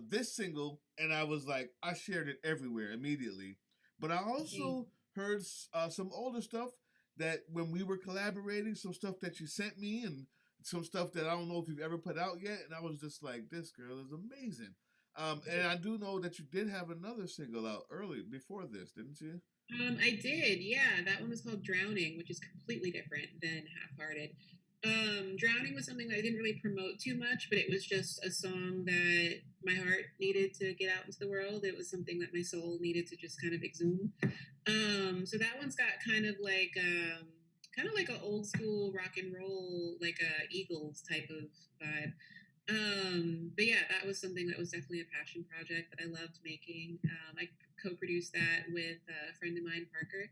this single and I was like, I shared it everywhere immediately. But I also heard some older stuff that when we were collaborating, some stuff that you sent me and some stuff that I don't know if you've ever put out yet. And I was just like, this girl is amazing. And I do know that you did have another single out early before this, didn't you? I did, yeah. That one was called Drowning, which is completely different than Half-Hearted. Drowning was something that I didn't really promote too much, but it was just a song that my heart needed to get out into the world. It was something that my soul needed to just kind of exhume. So that one's got kind of like an old school rock and roll, like a Eagles type of vibe. But yeah, that was something that was definitely a passion project that I loved making. I co-produced that with a friend of mine, Parker.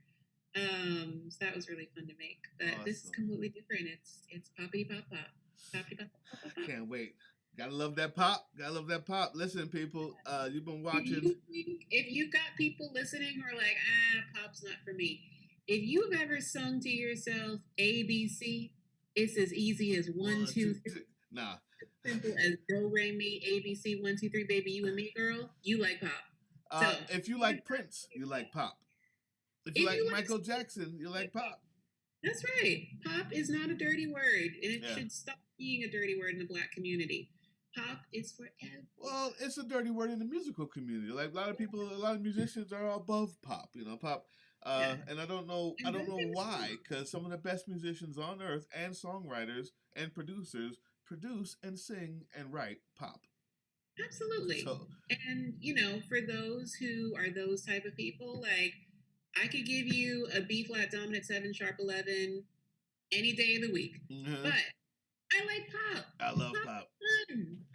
So that was really fun to make. But Awesome. This is completely different. It's poppity pop pop. Poppity pop pop pop. I can't wait. Gotta love that pop. Gotta love that pop. Listen, people, you've been watching. If you've got people listening who are like, pop's not for me. If you've ever sung to yourself ABC, it's as easy as 1, 2, 3. Nah. Simple as do, re, mi, ABC, 1, 2, 3, baby, you and me, girl. You like pop. If you like Prince, you like pop. If you like Michael Jackson, you like pop. That's right. Pop is not a dirty word, and it Yeah. should stop being a dirty word in the Black community. Pop is for everyone. Well, it's a dirty word in the musical community. Like a lot of musicians are above pop. You know, pop. Yeah. And I don't know And good things why, too. because some of the best musicians on earth and songwriters and producers produce and sing and write pop. Absolutely. So And for those who are those type of people, like I could give you a B flat dominant 7 sharp 11 any day of the week. mhm. But I like pop. I love Pop's pop. fun.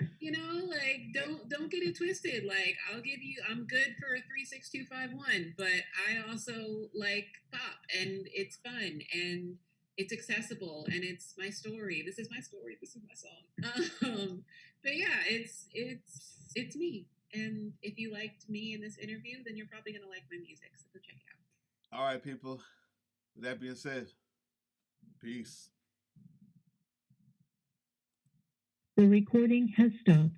Like don't get it twisted. Like I'm good for 36251, but I also like pop and it's fun and it's accessible and it's my story. This is my story. This is my song. But yeah, it's me. And if you liked me in this interview, then you're probably gonna like my music. So go check it out. All right, people. With that being said, peace. The recording has stopped.